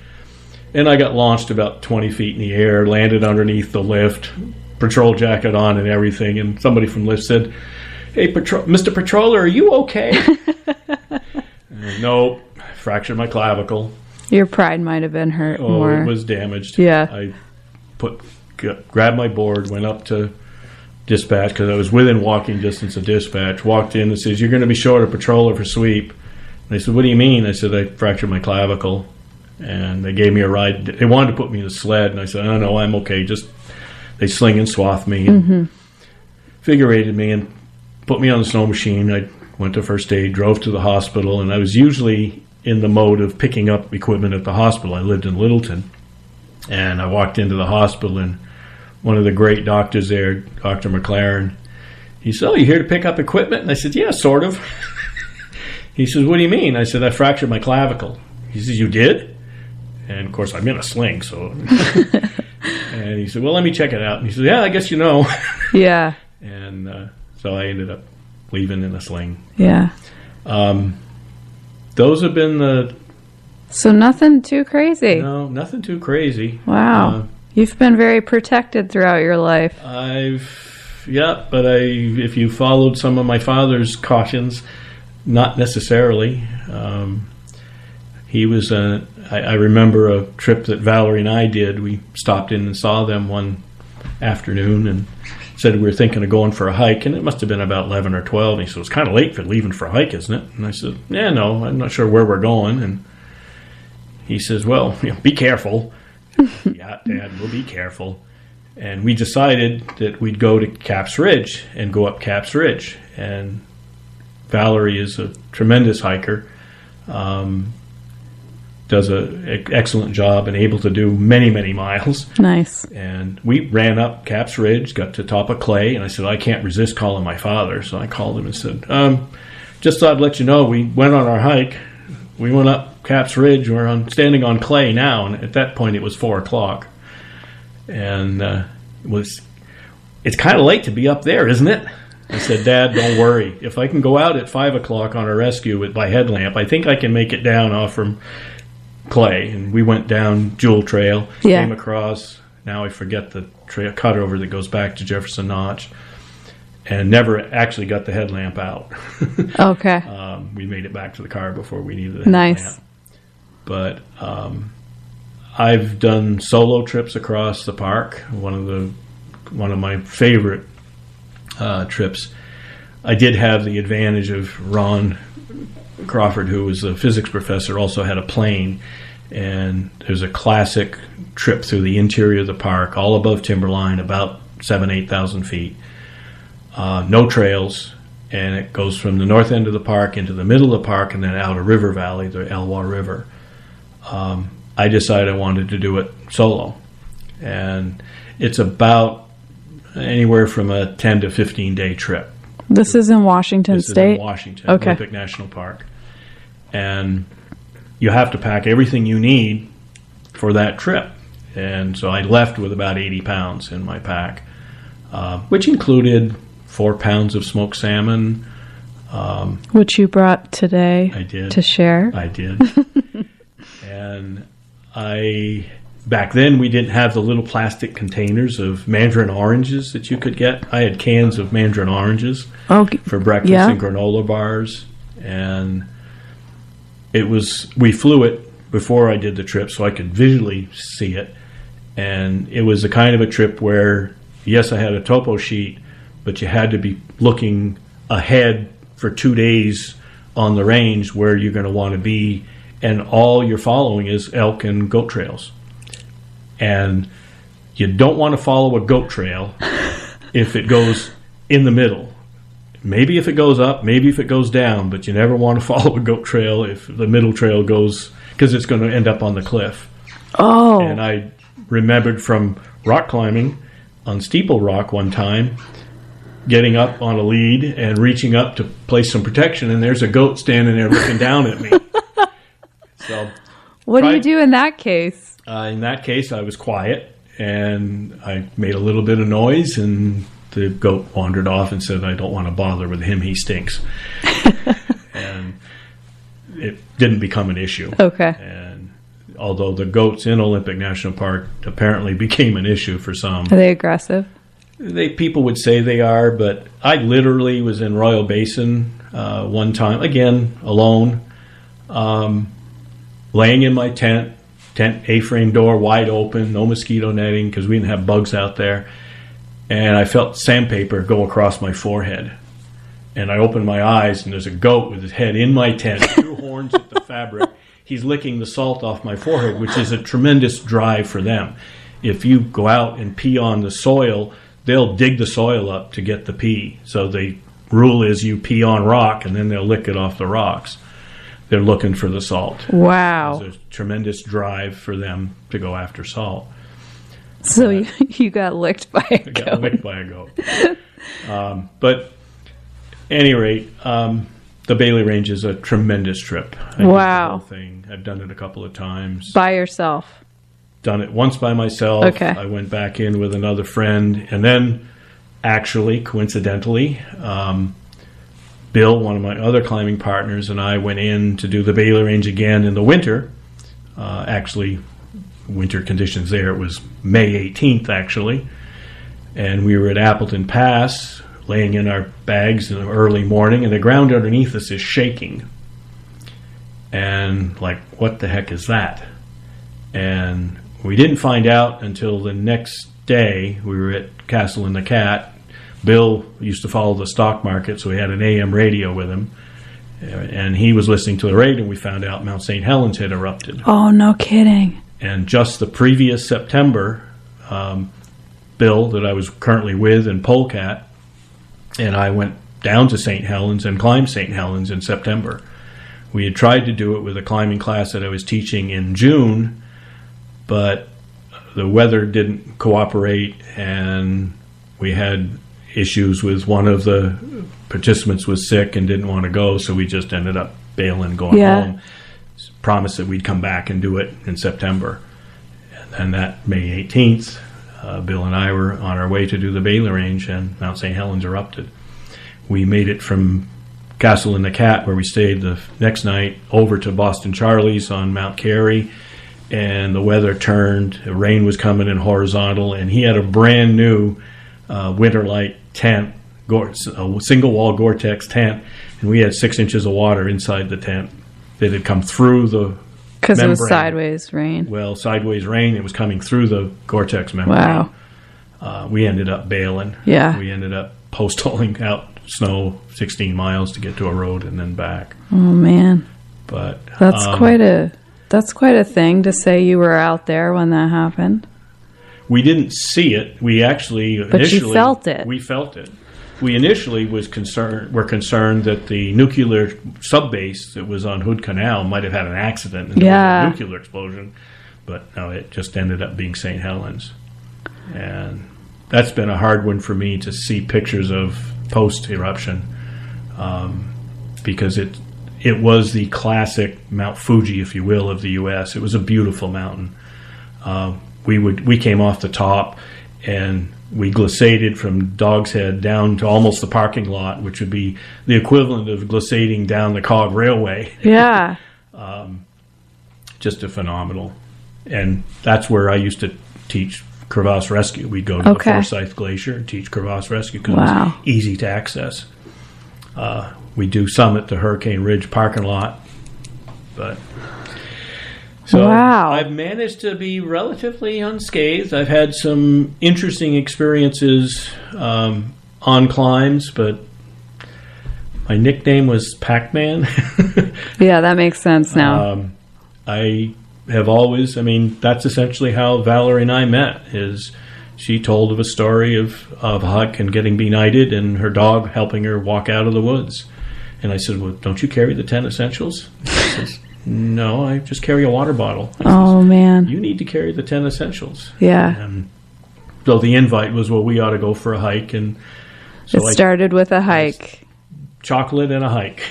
And I got launched about 20 feet in the air, landed underneath the lift, patrol jacket on and everything, and somebody from lift said, hey, Mr. Patroller, are you okay? Nope, fractured my clavicle. Your pride might have been hurt more. It was damaged. Yeah. I grabbed my board, went up to dispatch, because I was within walking distance of dispatch, walked in and says, you're going to be short a patroller for sweep. And they said, what do you mean? I said, I fractured my clavicle. And they gave me a ride. They wanted to put me in a sled, and I said, oh, no, I'm okay. Just they sling and swath me and figure eighted me and put me on the snow machine. I went to first aid, drove to the hospital, and I was usually in the mode of picking up equipment at the hospital. I lived in Littleton, and I walked into the hospital, and one of the great doctors there, Dr. McLaren, he said, oh, you here to pick up equipment? And I said, yeah, sort of. He says, what do you mean? I said, I fractured my clavicle. He says, you did? And, of course, I'm in a sling, so... And he said, well, let me check it out. And he said, yeah, I guess you know. Yeah. And so I ended up leaving in a sling. Yeah. Those have been the... So nothing too crazy. No, nothing too crazy. Wow. You've been very protected throughout your life. But if you followed some of my father's cautions, not necessarily. He was I remember a trip that Valerie and I did. We stopped in and saw them one afternoon and said we were thinking of going for a hike, and it must have been about 11 or 12. And he said, it's kind of late for leaving for a hike, isn't it? And I said, yeah, no, I'm not sure where we're going. And he says, well, be careful. Yeah, Dad, we'll be careful. And we decided that we'd go to Capps Ridge and go up Capps Ridge. And Valerie is a tremendous hiker, does an excellent job and able to do many, many miles. Nice. And we ran up Capps Ridge, got to top of Clay, and I said, I can't resist calling my father. So I called him and said, just thought I'd let you know, we went on our hike. We went up Capps Ridge. We're standing on Clay now. And at that point, it was 4 o'clock. And it's kind of late to be up there, isn't it? I said, Dad, don't worry. If I can go out at 5 o'clock on a rescue by headlamp, I think I can make it down off from Clay. And we went down Jewel Trail, came across, now I forget the trail cutover that goes back to Jefferson Notch, and never actually got the headlamp out. Okay. We made it back to the car before we needed the headlamp. Nice. But I've done solo trips across the park. One of my favorite trips. I did have the advantage of Ron Crawford, who was a physics professor, also had a plane, and there's a classic trip through the interior of the park, all above timberline, about 8,000 feet. No trails, and it goes from the north end of the park into the middle of the park and then out a river valley, the Elwha River. I decided I wanted to do it solo, and it's about anywhere from a 10 to 15 day trip. This is in Washington State? This is in Washington, okay. Olympic National Park. And you have to pack everything you need for that trip. And so I left with about 80 pounds in my pack, which included 4 pounds of smoked salmon. Which you brought today I did. To share. I did. And back then we didn't have the little plastic containers of mandarin oranges that you could get. I had cans of mandarin oranges for breakfast and granola bars. And we flew it before I did the trip so I could visually see it. And it was the kind of a trip where, yes, I had a topo sheet, but you had to be looking ahead for 2 days on the range where you're going to want to be. And all you're following is elk and goat trails. And you don't want to follow a goat trail if it goes in the middle. Maybe if it goes up, maybe if it goes down, but you never want to follow a goat trail if the middle trail goes, because it's going to end up on the cliff. Oh. And I remembered from rock climbing on Steeple Rock one time, getting up on a lead and reaching up to place some protection, and there's a goat standing there looking down at me. So, what do you do in that case? In that case, I was quiet, and I made a little bit of noise, and the goat wandered off and said, I don't want to bother with him, he stinks. And it didn't become an issue. Okay. And although the goats in Olympic National Park apparently became an issue for some. Are they aggressive? People would say they are, but I literally was in Royal Basin one time, again, alone, laying in my tent A-frame door wide open, no mosquito netting because we didn't have bugs out there, and I felt sandpaper go across my forehead. And I opened my eyes, and there's a goat with his head in my tent, 2 horns at the fabric. He's licking the salt off my forehead, which is a tremendous drive for them. If you go out and pee on the soil, they'll dig the soil up to get the pee. So the rule is you pee on rock, and then they'll lick it off the rocks. They're looking for the salt. Wow. There's a tremendous drive for them to go after salt. So you got licked by a goat. I got licked by a goat. But at any rate, the Bailey Range is a tremendous trip. I did the whole thing. I've done it a couple of times. By yourself? Done it once by myself. Okay. I went back in with another friend. And then, actually, coincidentally, Bill, one of my other climbing partners, and I went in to do the Bailey Range again in the winter. Actually, winter conditions there. It was May 18th, actually. And we were at Appleton Pass, laying in our bags in the early morning, and the ground underneath us is shaking. And like, what the heck is that? And we didn't find out until the next day. We were at Castle and the Cat. Bill used to follow the stock market, so we had an AM radio with him. And he was listening to the radio, and we found out Mount St. Helens had erupted. Oh, no kidding. And just the previous September, Bill, that I was currently with in Polecat, and I went down to St. Helens and climbed St. Helens in September. We had tried to do it with a climbing class that I was teaching in June, but the weather didn't cooperate, and we had issues with one of the participants was sick and didn't want to go, so we just ended up bailing, going home. Promised that we'd come back and do it in September. And then that May 18th, Bill and I were on our way to do the Bailey Range, and Mount St. Helens erupted. We made it from Castle and the Cat, where we stayed the next night, over to Boston Charlie's on Mount Carey, and the weather turned. The rain was coming in horizontal, and he had a brand new Winterlight tent, a single wall Gore-Tex tent, and we had 6 inches of water inside the tent that had come through the because it was sideways rain. Well, sideways rain. It was coming through the Gore-Tex membrane. Wow. We ended up bailing. Yeah. We ended up post-holing out snow 16 miles to get to a road and then back. Oh man. But that's quite a thing to say you were out there when that happened. We didn't see it. We actually But you felt it. We felt it. We initially were concerned that the nuclear subbase that was on Hood Canal might have had an accident and there was a nuclear explosion. But no, it just ended up being St. Helens. And that's been a hard one for me to see pictures of post-eruption, because it was the classic Mount Fuji, if you will, of the U.S. It was a beautiful mountain. We came off the top, and we glissaded from Dog's Head down to almost the parking lot, which would be the equivalent of glissading down the Cog Railway. Yeah. Just a phenomenal. And that's where I used to teach crevasse rescue. We'd go to the Forsyth Glacier and teach crevasse rescue because it was easy to access. We do some at the Hurricane Ridge parking lot. But so I've managed to be relatively unscathed. I've had some interesting experiences on climbs, but my nickname was Pac-Man. Yeah, that makes sense now. I have always, that's essentially how Valerie and I met, is she told of a story of Huck and getting benighted and her dog helping her walk out of the woods. And I said, well, don't you carry the 10 essentials? She says, no, I just carry a water bottle. Oh, man. You need to carry the 10 essentials. Yeah. And so the invite was, well, we ought to go for a hike. And so it started with a hike. Chocolate and a hike.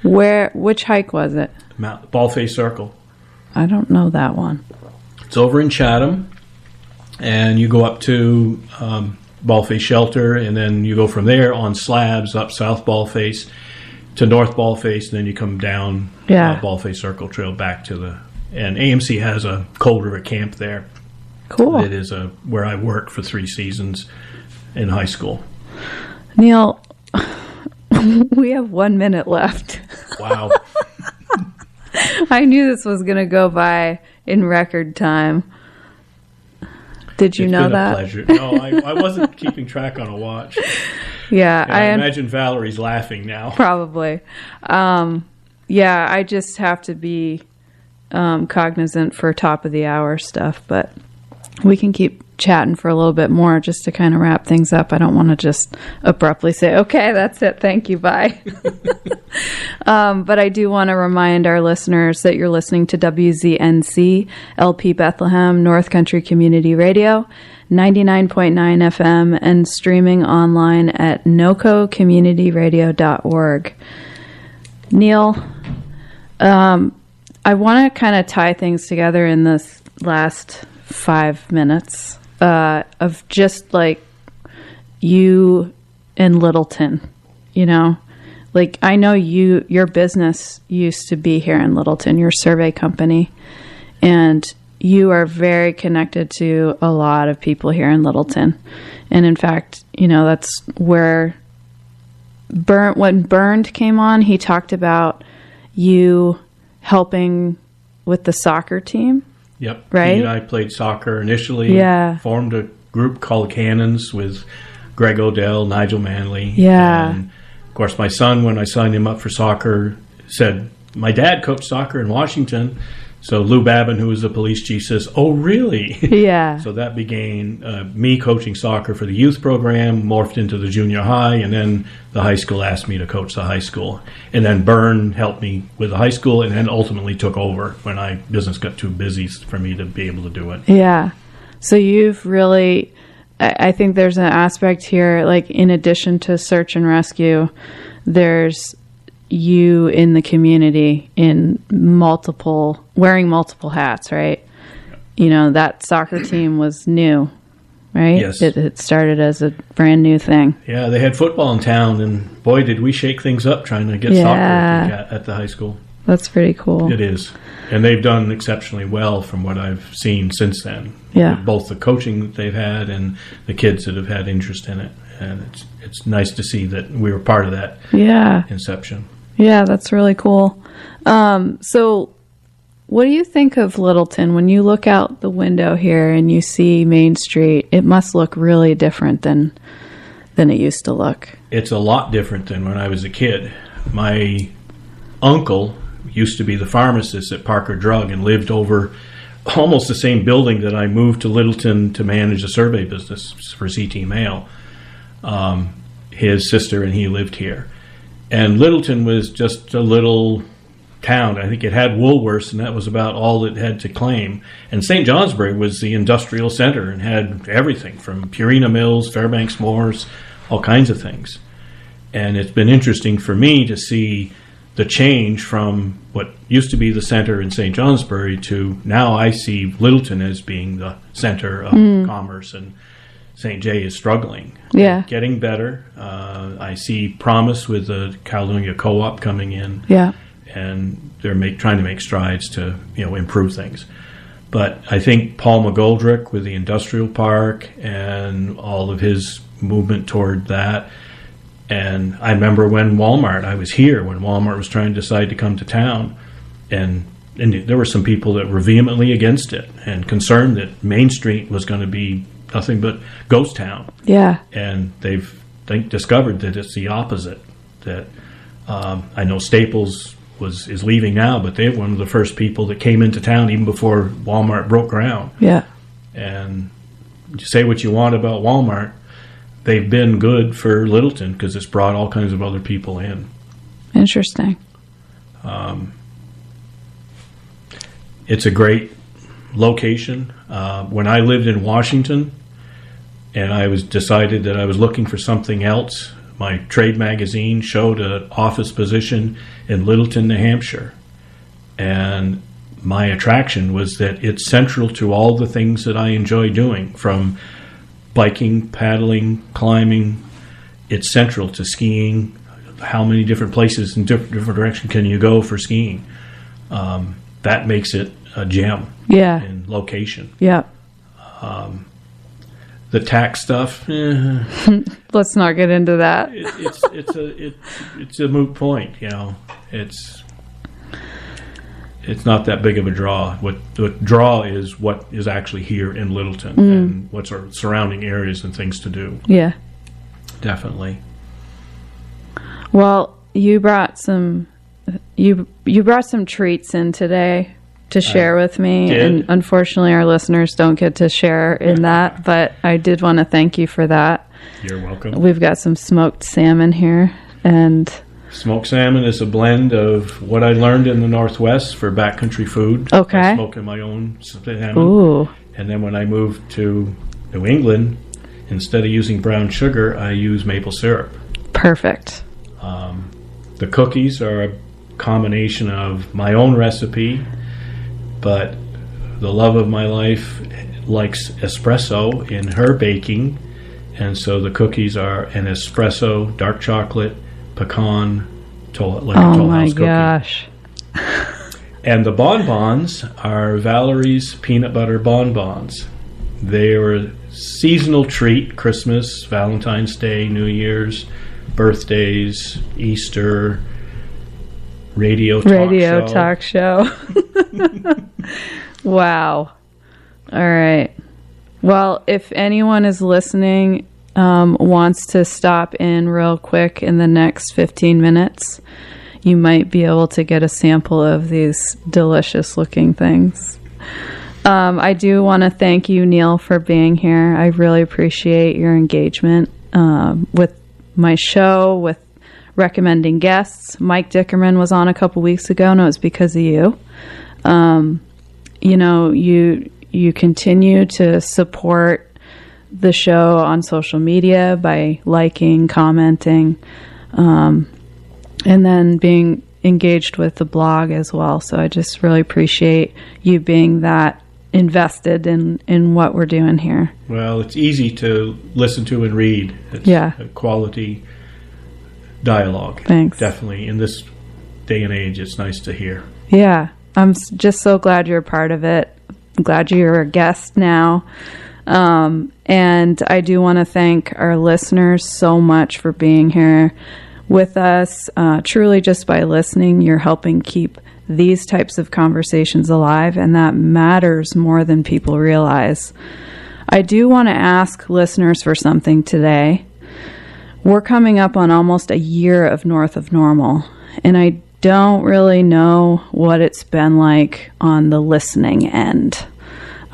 Which hike was it? Baldface Circle. I don't know that one. It's over in Chatham. And you go up to Baldface Shelter, and then you go from there on slabs up South Baldface to North Baldface, and then you come down Baldface Circle Trail back to the... And AMC has a Cold River camp there. Cool. It is where I worked for 3 seasons in high school. Neal, we have 1 minute left. Wow. I knew this was going to go by in record time. Did you know that? It's been a pleasure. No, I wasn't keeping track on a watch. Yeah, I imagine Valerie's laughing now. Probably. Yeah, I just have to be cognizant for top of the hour stuff, but we can keep chatting for a little bit more just to kind of wrap things up. I don't want to just abruptly say, okay, that's it. Thank you. Bye. But I do want to remind our listeners that you're listening to WZNC, LP Bethlehem, North Country Community Radio, 99.9 FM, and streaming online at nococommunityradio.org. Neal, I want to kind of tie things together in this last 5 minutes of just like you in Littleton, like I know your business used to be here in Littleton, your survey company, and you are very connected to a lot of people here in Littleton. And in fact, that's where when Bernd came on, he talked about you helping with the soccer team. Yep. Right? He and I played soccer initially. Yeah. Formed a group called Cannons with Greg Odell, Nigel Manley. Yeah. And, of course, my son, when I signed him up for soccer, said, my dad coached soccer in Washington. So Lou Babin, who was the police chief, says, oh, really? Yeah. So that began me coaching soccer for the youth program, morphed into the junior high, and then the high school asked me to coach the high school. And then Byrne helped me with the high school and then ultimately took over when business got too busy for me to be able to do it. Yeah. So you've really, I think there's an aspect here, like in addition to search and rescue, there's you in the community in wearing multiple hats, right? That soccer team was new, right? Yes. It started as a brand new thing. Yeah, they had football in town, and boy, did we shake things up trying to get soccer at the high school. That's pretty cool. It is. And they've done exceptionally well from what I've seen since then. Yeah. Both the coaching that they've had and the kids that have had interest in it. And it's nice to see that we were part of that inception. Yeah, that's really cool. So what do you think of Littleton? When you look out the window here and you see Main Street, it must look really different than it used to look. It's a lot different than when I was a kid. My uncle used to be the pharmacist at Parker Drug and lived over almost the same building that I moved to Littleton to manage the survey business for CT Mail. His sister and he lived here. And Littleton was just a little town. I think it had Woolworths, and that was about all it had to claim. And St. Johnsbury was the industrial center and had everything from Purina Mills, Fairbanks Moors, all kinds of things. And it's been interesting for me to see the change from what used to be the center in St. Johnsbury to now I see Littleton as being the center of commerce, and St. J is struggling. Yeah. Getting better. I see promise with the Caledonia Co-op coming in. Yeah. And they're trying to make strides to improve things. But I think Paul McGoldrick with the industrial park and all of his movement toward that. And I remember when I was here when Walmart was trying to decide to come to town, and there were some people that were vehemently against it and concerned that Main Street was going to be nothing but ghost town. Yeah. And they've discovered that it's the opposite. That I know Staples is leaving now, but they're one of the first people that came into town even before Walmart broke ground. Yeah. And you say what you want about Walmart, they've been good for Littleton because it's brought all kinds of other people in. Interesting. It's a great location. When I lived in Washington and I decided that I was looking for something else, my trade magazine showed an office position in Littleton, New Hampshire. And my attraction was that it's central to all the things that I enjoy doing, from biking, paddling, climbing. It's central to skiing. How many different places in different directions can you go for skiing? That makes it a gem in location. Yeah. The tax stuff, let's not get into that. It's a moot point. It's not that big of a draw. What the draw is what is actually here in Littleton and what's our surrounding areas and things to do. Yeah, definitely. Well, you brought some treats in today to share with me, and unfortunately our listeners don't get to share in that, but I did want to thank you for that. You're welcome. We've got some smoked salmon here, and smoked salmon is a blend of what I learned in the Northwest for backcountry food. Okay. I smoking my own salmon. Ooh. And then when I moved to New England, instead of using brown sugar, I use maple syrup. Perfect. The cookies are a combination of my own recipe, but the love of my life likes espresso in her baking, and so the cookies are an espresso, dark chocolate, pecan, like a Toll House cookie. Oh my gosh. And the bonbons are Valerie's peanut butter bonbons. They are a seasonal treat: Christmas, Valentine's Day, New Year's, birthdays, Easter, radio talk show. Wow. All right. Well, if anyone is listening, wants to stop in real quick in the next 15 minutes, you might be able to get a sample of these delicious looking things. I do want to thank you, Neal, for being here. I really appreciate your engagement with my show, with recommending guests. Mike Dickerman was on a couple weeks ago, and it was because of you. You continue to support the show on social media by liking, commenting, and then being engaged with the blog as well. So I just really appreciate you being that invested in what we're doing here. Well, it's easy to listen to and read. It's a quality dialogue. Thanks. Definitely. In this day and age, it's nice to hear. Yeah. I'm just so glad you're a part of it. I'm glad you're a guest now. And I do want to thank our listeners so much for being here with us. Truly, just by listening, you're helping keep these types of conversations alive, and that matters more than people realize. I do want to ask listeners for something today. We're coming up on almost a year of North of Normal, and I don't really know what it's been like on the listening end.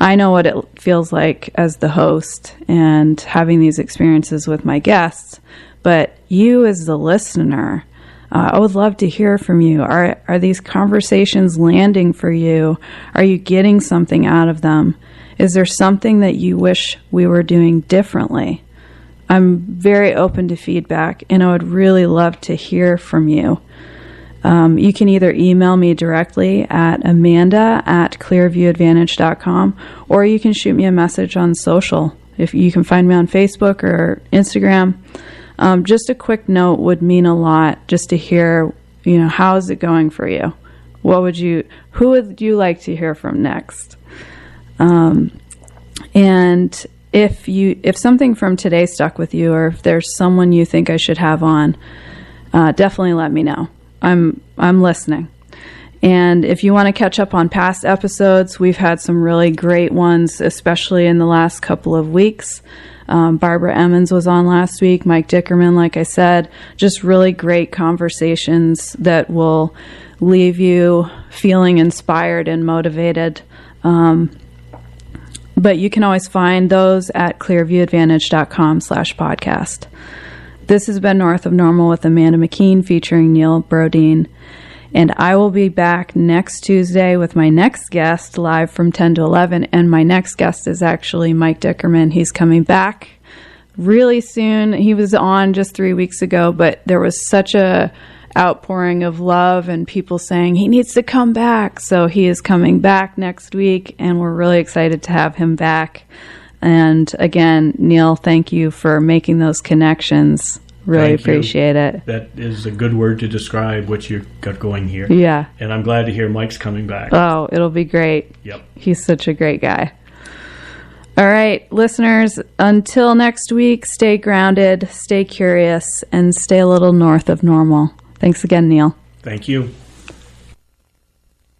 I know what it feels like as the host and having these experiences with my guests, but you as the listener, I would love to hear from you. Are these conversations landing for you? Are you getting something out of them? Is there something that you wish we were doing differently? I'm very open to feedback, and I would really love to hear from you. You can either email me directly at amanda@clearviewadvantage.com, or you can shoot me a message on social. If you can find me on Facebook or Instagram. Just a quick note would mean a lot, just to hear, how is it going for you? Who would you like to hear from next? And if something from today stuck with you, or if there's someone you think I should have on, definitely let me know. I'm listening. And if you want to catch up on past episodes, we've had some really great ones, especially in the last couple of weeks. Barbara Emmons was on last week, Mike Dickerman, like I said, just really great conversations that will leave you feeling inspired and motivated. But you can always find those at clearviewadvantage.com/podcast. This has been North of Normal with Amanda McKeen featuring Neal Brodien. And I will be back next Tuesday with my next guest live from 10 to 11. And my next guest is actually Mike Dickerman. He's coming back really soon. He was on just 3 weeks ago, but there was such a outpouring of love and people saying he needs to come back. So he is coming back next week, and we're really excited to have him back. And again, Neal, thank you for making those connections. Really appreciate it. That is a good word to describe what you've got going here. Yeah. And I'm glad to hear Mike's coming back. Oh, it'll be great. Yep. He's such a great guy. All right, listeners, until next week, stay grounded, stay curious, and stay a little north of normal. Thanks again, Neal. Thank you.